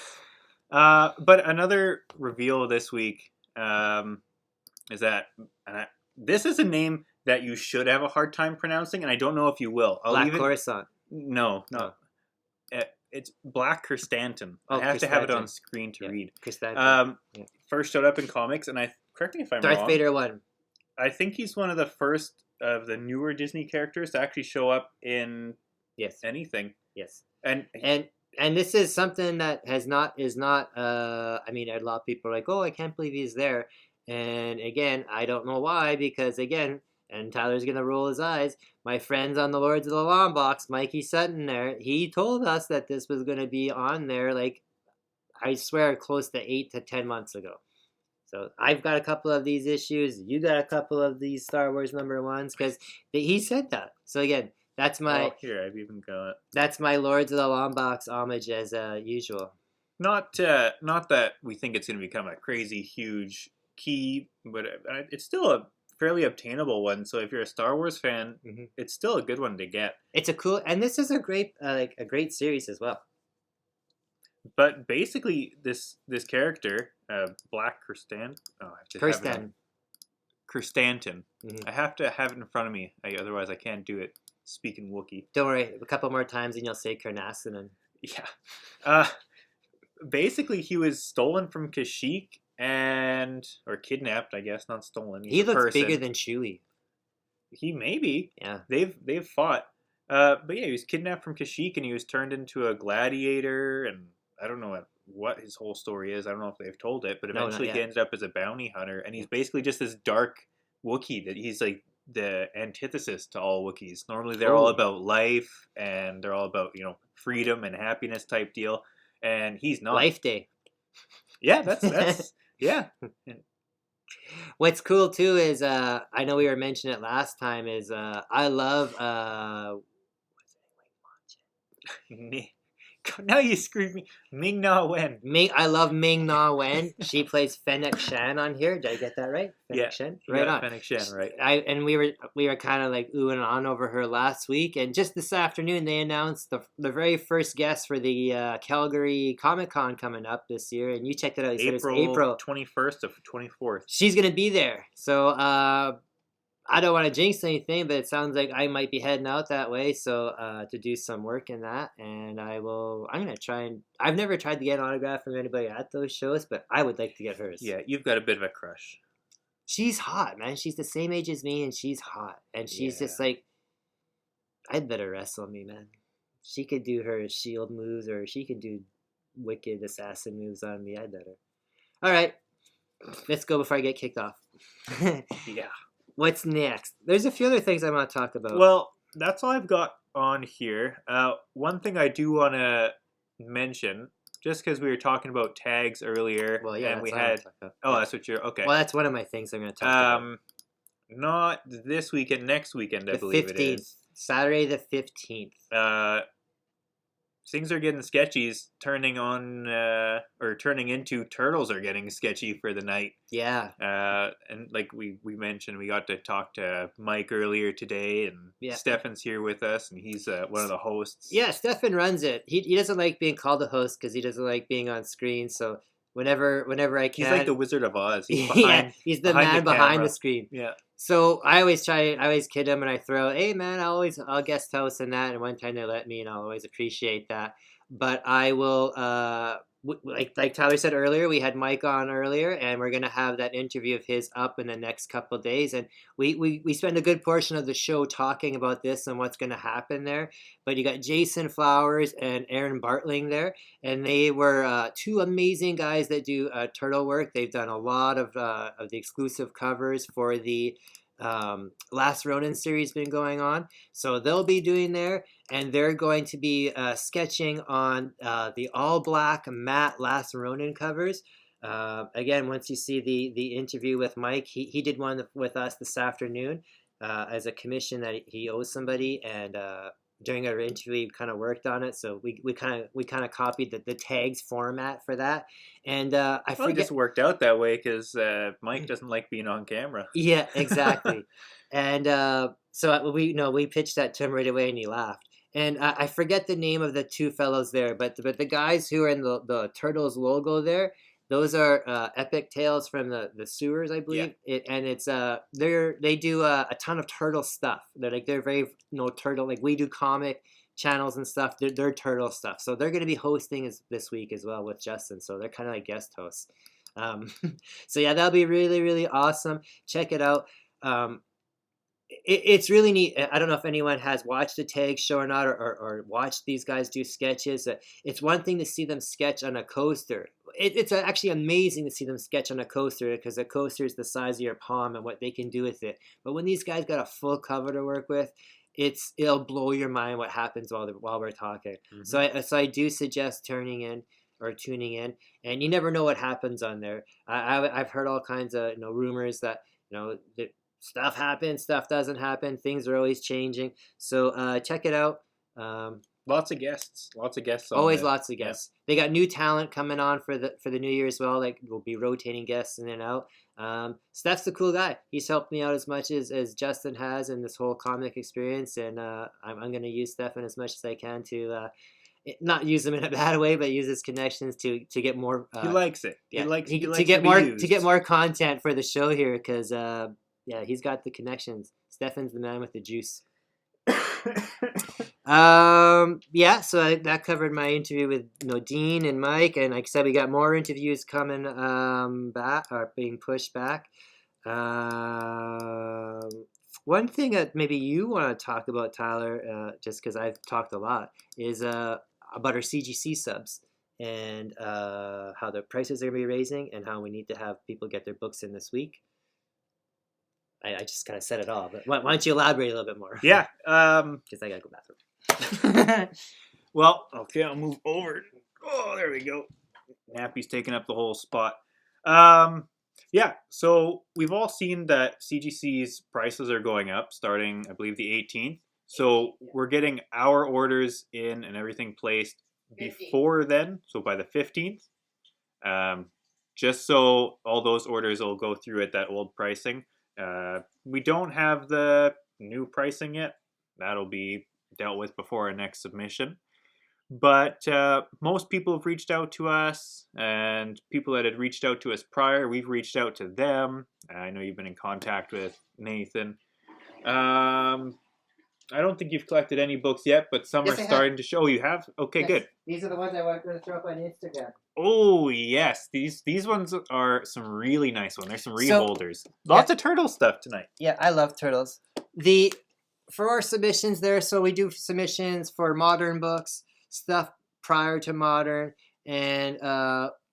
A: But another reveal this week is that this is a name that you should have a hard time pronouncing, and I don't know if you will.
B: Black Coruscant.
A: No. It's Black Chrysanthemum. I have to have it on screen to read.
B: Chrysanthemum.
A: First showed up in comics, and correct me if I'm wrong.
B: Darth Vader 1.
A: I think he's one of the first of the newer Disney characters to actually show up in anything.
B: Yes. And this is something that is not I mean, a lot of people are like, oh, I can't believe he's there. And again, I don't know why, because again, and Tyler's going to roll his eyes, my friends on the Lords of the Long Box, Mikey Sutton there, he told us that this was going to be on there, like, I swear, close to 8 to 10 months ago. So I've got a couple of these issues. You got a couple of these Star Wars #1s, because he said that. So again, that's my
A: here I've even got.
B: That's my Lords of the Long Box homage as usual.
A: Not that we think it's going to become a crazy huge key, but it's still a fairly obtainable one. So if you're a Star Wars fan, it's still a good one to get.
B: It's a cool, and this is a great a great series as well.
A: But basically, this character, Black Chrysanthemum. Chrysanthemum. I have to have it in front of me, otherwise I can't do it. Speaking Wookiee.
B: Don't worry, a couple more times and you'll say Carnassanen.
A: Yeah. Basically, he was stolen from Kashyyyk or kidnapped, I guess, not stolen.
B: He looks bigger than Chewie.
A: He may be.
B: Yeah.
A: They've fought. But yeah, he was kidnapped from Kashyyyk and he was turned into a gladiator, and I don't know what his whole story is. I don't know if they've told it, but eventually he ended up as a bounty hunter, and he's basically just this dark Wookiee that he's like the antithesis to all Wookiees. Normally they're all about life and they're all about, freedom and happiness type deal, and he's not.
B: Life Day.
A: Yeah, that's yeah.
B: What's cool too is I know we were mentioning it last time is I love
A: now you screwed me. Ming-Na Wen.
B: I love Ming-Na Wen. She plays Fennec Shan on here. Did I get that right? Fennec Shan? Right on.
A: Fennec Shan, right.
B: And we were kind of like oohing on over her last week, and just this afternoon they announced the very first guest for the Calgary Comic-Con coming up this year, and you checked it out. You said it's April
A: 21st to 24th.
B: She's going to be there. So I don't want to jinx anything, but it sounds like I might be heading out that way. So to do some work in that, and I'm going to try and I've never tried to get an autograph from anybody at those shows, but I would like to get hers.
A: Yeah, you've got a bit of a crush.
B: She's hot, man. She's the same age as me, and she's hot, and she's just like, I'd better wrestle me, man. She could do her shield moves, or she could do wicked assassin moves on me. I'd better. All right, let's go before I get kicked off.
A: Yeah.
B: What's next? There's a few other things I want to talk about.
A: Well, that's all I've got on here. One thing I do want to mention, just because we were talking about tags earlier, and we had... Oh, that's what you're... Okay.
B: Well, that's one of my things I'm going to talk about.
A: Not this weekend, next weekend, I believe
B: 15th,
A: it is.
B: Saturday the 15th.
A: Things are getting sketchy, turning into Turtles are getting sketchy for the night.
B: Yeah.
A: And like we mentioned, we got to talk to Mike earlier today, and Stefan's here with us, and he's one of the hosts.
B: Yeah, Stefan runs it. He doesn't like being called a host because he doesn't like being on screen. So whenever I can,
A: he's like the Wizard of Oz. He's behind,
B: he's the man behind the screen.
A: Yeah.
B: So I always kid him, and I throw, hey man, I'll guest host and that. And one time they let me, and I'll always appreciate that. But I will like Tyler said earlier, we had Mike on earlier, and we're gonna have that interview of his up in the next couple of days. And we spend a good portion of the show talking about this and what's gonna happen there. But you got Jason Flowers and Aaron Bartling there, and they were two amazing guys that do turtle work. They've done a lot of the exclusive covers for the Last Ronin series been going on, so they'll be doing there, and they're going to be sketching on the all black matte Last Ronin covers. Again, once you see the interview with Mike, he did one with us this afternoon as a commission that he owes somebody, and during our interview we kind of worked on it, so we kind of copied the tags format for that. And I forget,
A: it just worked out that way because Mike doesn't like being on camera.
B: Yeah, exactly. And so we pitched that to him right away, and he laughed. And I forget the name of the two fellows there, but the guys who are in the Turtles logo there, those are Epic Tales from the sewers, I believe. Yeah. And it's they do a ton of turtle stuff. They're very turtle, like we do comic channels and stuff. They're turtle stuff. So they're going to be hosting this week as well with Justin. So they're kind of like guest hosts. So yeah, that'll be really, really awesome. Check it out. It's really neat. I don't know if anyone has watched the tag show or not, or watched these guys do sketches. It's one thing to see them sketch on a coaster. It's actually amazing to see them sketch on a coaster, because a coaster is the size of your palm and what they can do with it. But when these guys got a full cover to work with, it'll blow your mind what happens while we're talking. Mm-hmm. So I do suggest tuning in, and you never know what happens on there. I've heard all kinds of rumors that that stuff happens, stuff doesn't happen, things are always changing. So check it out.
A: Lots of guests.
B: Always lots of guests. Yeah. They got new talent coming on for the new year as well. Like we'll be rotating guests in and out. Steph's a cool guy. He's helped me out as much as Justin has in this whole comic experience, and I'm going to use Stefan as much as I can to not use him in a bad way, but use his connections to get more.
A: He likes it.
B: Yeah,
A: he likes
B: to get more content for the show here, because he's got the connections. Stefan's the man with the juice. So that covered my interview with Dean and Mike, and like I said, we got more interviews coming back, or being pushed back. One thing that maybe you want to talk about, Tyler, just because I've talked a lot, is about our CGC subs, and how the prices are going to be raising, and how we need to have people get their books in this week. I just kind of said it all, but why don't you elaborate a little bit more?
A: Yeah.
B: Because I got to go bathroom.
A: Well, okay, I'll move over. Oh, there we go. Nappy's taking up the whole spot. Yeah, so we've all seen that CGC's prices are going up starting, I believe, the 18th. So we're getting our orders in and everything placed before then, so by the 15th. Just so all those orders will go through at that old pricing. We don't have the new pricing yet. That'll be dealt with before our next submission. But most people have reached out to us, and people that had reached out to us prior, we've reached out to them. I know you've been in contact with Nathan. I don't think you've collected any books yet, but some are starting to show. Oh, you have? Okay, yes. Good.
B: These are the ones I want to throw up on Instagram.
A: Oh, yes. These ones are some really nice ones. There's some reholders. Lots of turtle stuff tonight.
B: Yeah, I love turtles. For our submissions there, so we do submissions for modern books, stuff prior to modern, and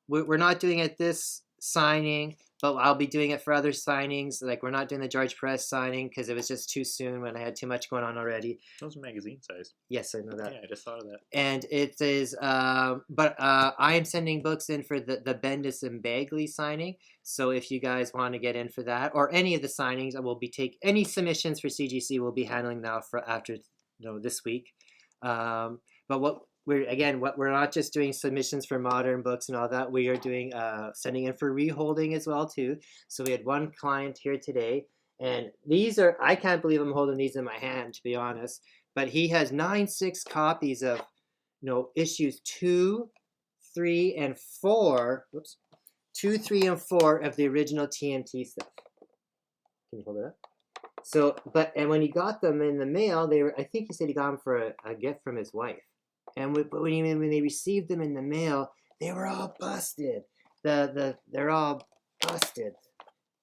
B: we're not doing it this signing, but I'll be doing it for other signings. Like, we're not doing the George Perez signing because it was just too soon when I had too much going on already.
A: Those are magazine size.
B: Yes, I know that.
A: Yeah, I just thought of that.
B: And it is, but I am sending books in for the Bendis and Bagley signing. So if you guys want to get in for that, or any of the signings, I will be any submissions for CGC we'll be handling now after this week. But we're not just doing submissions for modern books and all that. We are doing sending in for reholding as well too. So we had one client here today, and these are, I can't believe I'm holding these in my hand, to be honest. But he has 9/6 copies of issues 2, 3, and 4. Whoops, 2, 3, and 4 of the original TMT stuff. Can you hold it up? So, and when he got them in the mail, I think he said he got them for a gift from his wife. And when they received them in the mail, they were all busted. They're all busted.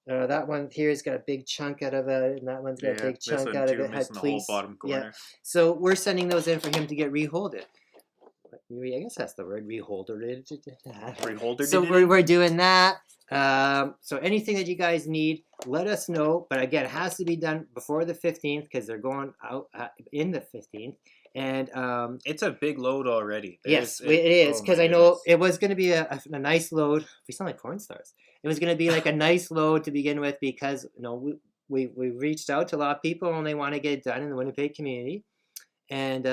B: That one here's got a big chunk out of it, and that one's got a big chunk out of it. Had police.
A: The whole bottom corner.
B: Yeah. So we're sending those in for him to get reholded. I guess that's the word, reholdered.
A: Reholdered.
B: So we're doing that. So anything that you guys need, let us know. But again, it has to be done before the 15th because they're going out in the 15th. And
A: it's a big load already.
B: Yes, it is, because I know it was going to be a nice load. We sound like porn stars. It was going to be like a nice load to begin with because we reached out to a lot of people and they want to get it done in the Winnipeg community. And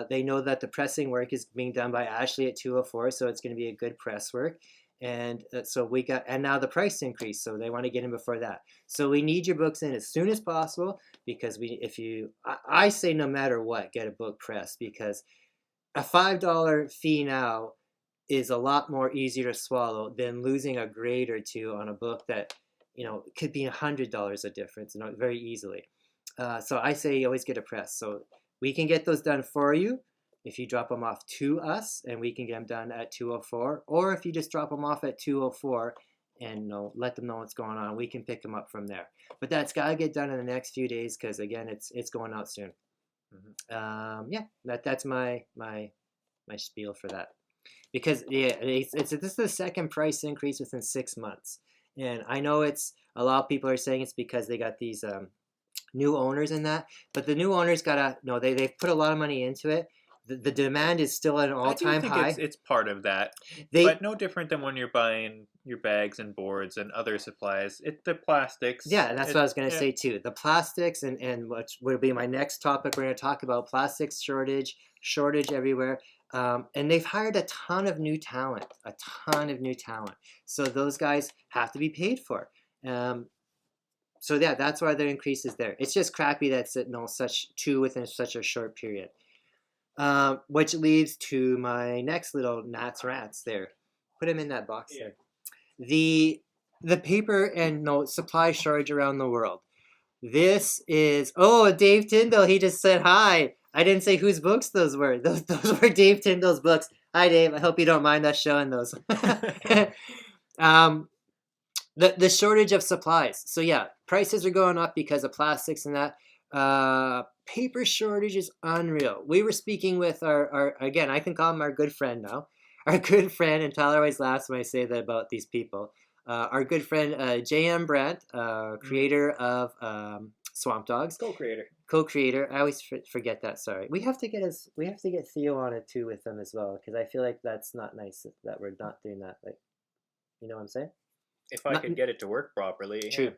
B: they know that the pressing work is being done by Ashley at 204, so it's going to be a good press work. And so and now the price increase, so they want to get in before that. So we need your books in as soon as possible because I say no matter what, get a book pressed because a $5 fee now is a lot more easier to swallow than losing a grade or two on a book that, could be $100 a difference, very easily. So I say always get a press. So we can get those done for you if you drop them off to us, and we can get them done at 204. Or if you just drop them off at 204 and let them know what's going on, we can pick them up from there. But that's got to get done in the next few days because, again, it's going out soon. Mm-hmm. That's my spiel for that. Because, this is the second price increase within 6 months. And I know a lot of people are saying it's because they got these new owners in that. But the new owners they've put a lot of money into it. The demand is still at an all-time high.
A: It's part of that, but no different than when you're buying your bags and boards and other supplies. The plastics.
B: Yeah, that's what I was going to say too. The plastics and which will be my next topic. We're going to talk about plastics shortage everywhere. And they've hired a ton of new talent. So those guys have to be paid for. So yeah, that's why the increase is there. It's just crappy that's within such a short period. Which leads to my next little Nats rants there. Put them in that box there. The paper and supply shortage around the world. This is Dave Tyndall. He just said hi. I didn't say whose books those were. Those were Dave Tyndall's books. Hi Dave. I hope you don't mind us showing those. The shortage of supplies. So yeah, prices are going up because of plastics and that. Paper shortage is unreal. We were speaking with our again, I can call him our good friend now. Our good friend, and Tyler always laughs when I say that about these people. Our good friend J.M. Brandt, creator of Swamp Dogs. Co-creator. I always forget that. Sorry. We have to get Theo on it too with them as well because I feel like that's not nice that we're not doing that. Like, you know what I'm saying?
A: If I could get it to work properly.
B: True.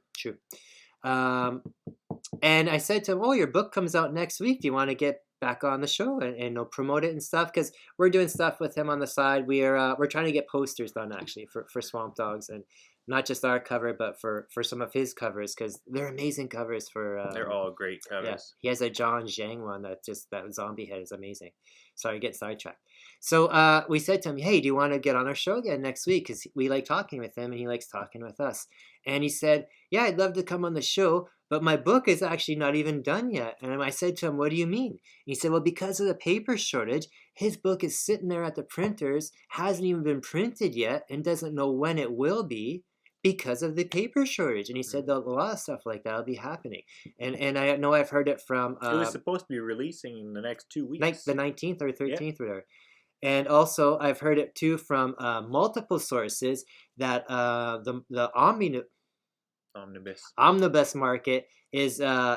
B: And I said to him, your book comes out next week. Do you want to get back on the show and promote it and stuff? Because we're doing stuff with him on the side. We're trying to get posters done actually for Swamp Dogs, and not just our cover, but for some of his covers because they're amazing covers for.
A: They're all great covers.
B: Yeah, he has a John Zhang one that zombie head is amazing. Sorry, get sidetracked. So we said to him, hey, do you want to get on our show again next week? Because we like talking with him and he likes talking with us. And he said, yeah, I'd love to come on the show, but my book is actually not even done yet. And I said to him, what do you mean? And he said, well, because of the paper shortage, his book is sitting there at the printers, hasn't even been printed yet, and doesn't know when it will be because of the paper shortage. And he said that a lot of stuff like that will be happening. And I know I've heard it from...
A: it was supposed to be releasing in the next 2 weeks.
B: Like the 19th or 13th, whatever. And also, I've heard it too from multiple sources that the omnibus market is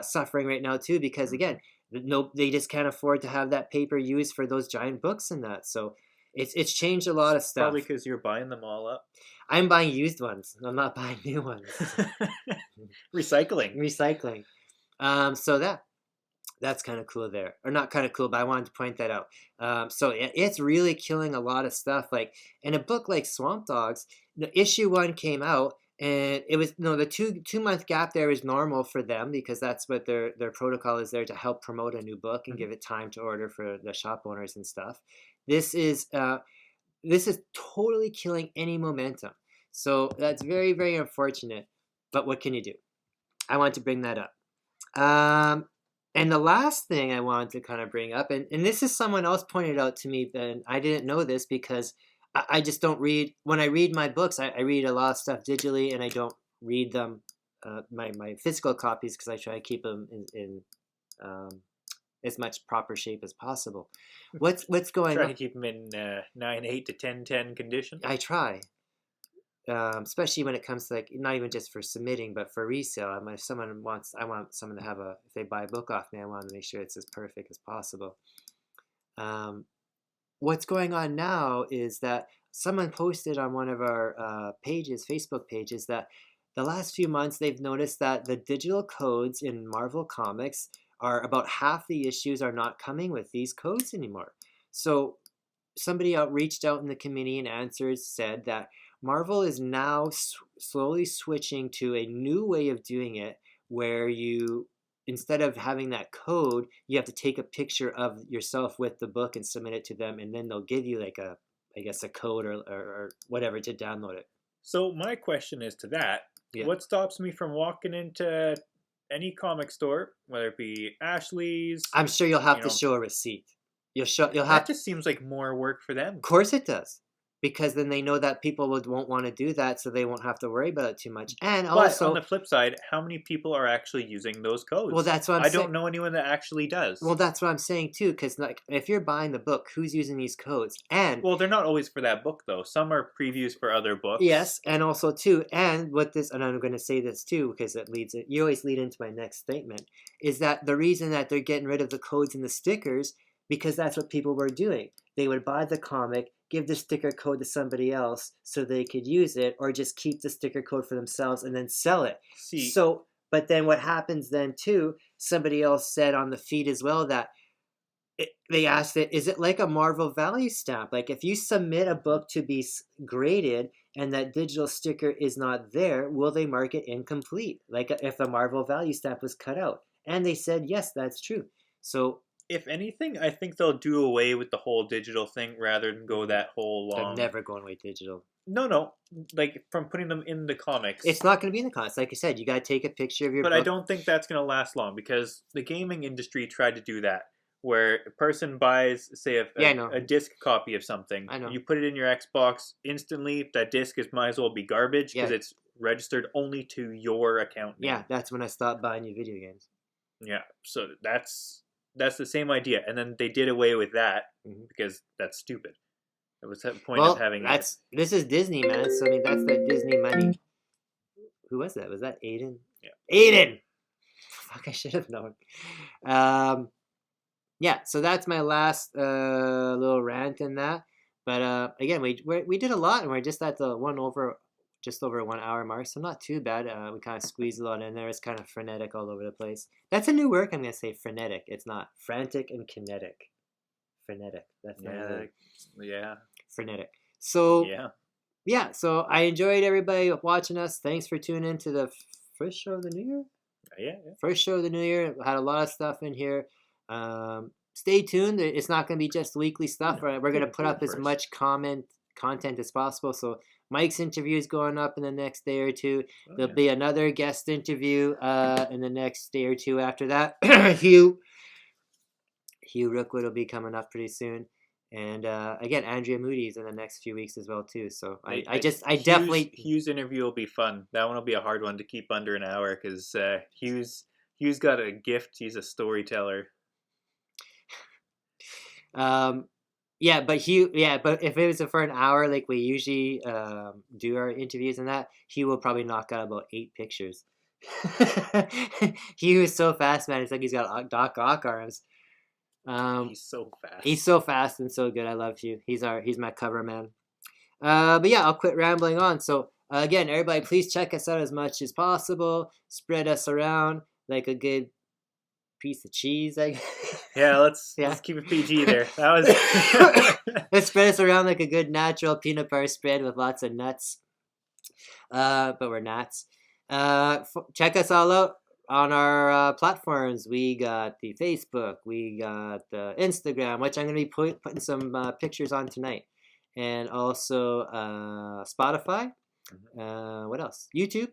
B: suffering right now too because again, they just can't afford to have that paper used for those giant books and that. So it's changed a lot of stuff.
A: Probably because you're buying them all up.
B: I'm buying used ones. I'm not buying new ones.
A: Recycling.
B: So that's kind of cool there, or not kind of cool, but I wanted to point that out. So it's really killing a lot of stuff. Like in a book like Swamp Dogs, issue 1 came out, and it was the 2-month gap there is normal for them because that's what their protocol is there to help promote a new book and give it time to order for the shop owners and stuff. This is totally killing any momentum. So that's very, very unfortunate. But what can you do? I want to bring that up. And the last thing I wanted to kind of bring up, and this is someone else pointed out to me, and I didn't know this because I just don't read. When I read my books, I read a lot of stuff digitally, and I don't read them, my physical copies, because I try to keep them in as much proper shape as possible. What's going
A: Try
B: on?
A: to keep them in 9/8 to 10/10 condition.
B: I try. Especially when it comes to, like, not even just for submitting, but for resale. If someone wants, I want someone to have if they buy a book off me, I want to make sure it's as perfect as possible. What's going on now is that someone posted on one of our Facebook pages, that the last few months they've noticed that the digital codes in Marvel Comics are about half the issues are not coming with these codes anymore. So somebody reached out in the community and said that Marvel is now slowly switching to a new way of doing it, where you, instead of having that code, you have to take a picture of yourself with the book and submit it to them, and then they'll give you like a code or whatever to download it.
A: So my question is to that, what stops me from walking into any comic store, whether it be Ashley's?
B: I'm sure you'll have to show a receipt. You'll have.
A: That just seems like more work for them.
B: Of course it does. Because then they know that people won't want to do that, so they won't have to worry about it too much. And also,
A: on the flip side, how many people are actually using those codes?
B: Well, that's what I
A: don't know anyone that actually does.
B: Well, that's what I'm saying too. Because like, if you're buying the book, who's using these codes? And
A: they're not always for that book though. Some are previews for other books.
B: Yes, and also too, and I'm going to say this too, because you always lead into my next statement, is that the reason that they're getting rid of the codes and the stickers, because that's what people were doing. They would buy the comic, give the sticker code to somebody else so they could use it, or just keep the sticker code for themselves and then sell it. But then what happens then too, somebody else said on the feed as well that they asked it, is it like a Marvel value stamp? Like if you submit a book to be graded and that digital sticker is not there, will they mark it incomplete? Like if a Marvel value stamp was cut out. And they said, yes, that's true. So
A: if anything, I think they'll do away with the whole digital thing rather than go that whole long...
B: They're never going away digital.
A: No. Like, from putting them in the comics.
B: It's not going to be in the comics. Like I said, you got to take a picture of your book.
A: But I don't think that's going to last long, because the gaming industry tried to do that, where a person buys, say, a disc copy of something.
B: I know.
A: You put it in your Xbox, instantly that disc might as well be garbage, because it's registered only to your account name.
B: Yeah, that's when I stopped buying new video games.
A: Yeah, so that's the same idea, and then they did away with that because that's stupid. It was the point of having
B: this is Disney, man. So I mean, that's the Disney money. Who was that? Was that Aiden?
A: Yeah,
B: Aiden. Fuck, I should have known. Yeah. So that's my last little rant in that. But again, we did a lot, and we're just at the just over 1 hour mark, so not too bad. We kind of squeezed a lot in there. It's kind of frenetic all over the place. That's a new word. I'm going to say frenetic. It's not frantic and kinetic. Frenetic. That's frenetic. So yeah. So I enjoyed everybody watching us. Thanks for tuning in to the first show of the new year.
A: Yeah.
B: First show of the new year. Had a lot of stuff in here. Stay tuned. It's not going to be just weekly stuff. We're going to put up as much content as possible. So Mike's interview is going up in the next day or two. There'll be another guest interview in the next day or two after that. Hugh Rookwood will be coming up pretty soon. And again, Andrea Moody's in the next few weeks as well too. So
A: Hugh's interview will be fun. That one will be a hard one to keep under an hour, because Hugh's got a gift. He's a storyteller.
B: But if it was for an hour like we usually do our interviews and that, Hugh will probably knock out about 8 pictures. Hugh is so fast, man. It's like he's got Doc Ock arms.
A: He's so fast.
B: He's so fast and so good. I love Hugh. He's my cover man. But yeah, I'll quit rambling on. So again, everybody, please check us out as much as possible. Spread us around like a good piece of cheese.
A: Let's keep it PG there. That was
B: let's spread us around like a good natural peanut butter spread with lots of nuts. But we're nuts. Check us all out on our platforms. We got the Facebook, we got the Instagram, which I'm going to be putting some pictures on tonight, and also Spotify. What else? YouTube.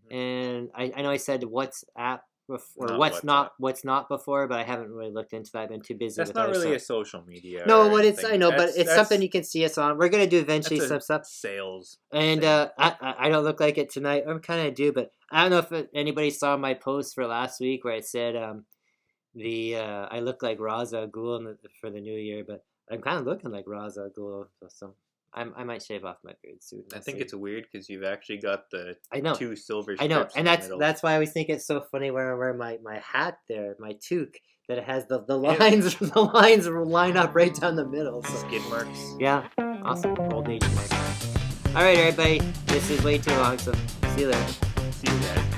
B: And I know I said WhatsApp, or what's not before, but I haven't really looked into that. I've been too busy.
A: That's
B: with
A: not
B: other
A: really
B: stuff.
A: a social media.
B: No, what it's I know, but it's something you can see us on. We're gonna do eventually some stuff.
A: Sales.
B: And I don't look like it tonight. I kind of do, but I don't know if anybody saw my post for last week where I said I look like Ra's al Ghul for the new year, but I'm kind of looking like Ra's al Ghul, so I might shave off my beard soon.
A: I think it's weird because you've actually got the 2 silver strips.
B: I know, and
A: in the middle.
B: that's why I always think it's so funny when I wear my hat there, my toque, that it has the lines the lines line up right down the middle. So.
A: Skid marks.
B: Yeah, awesome. Old age marks. All right, everybody, this is way too long, so see you later.
A: See you guys.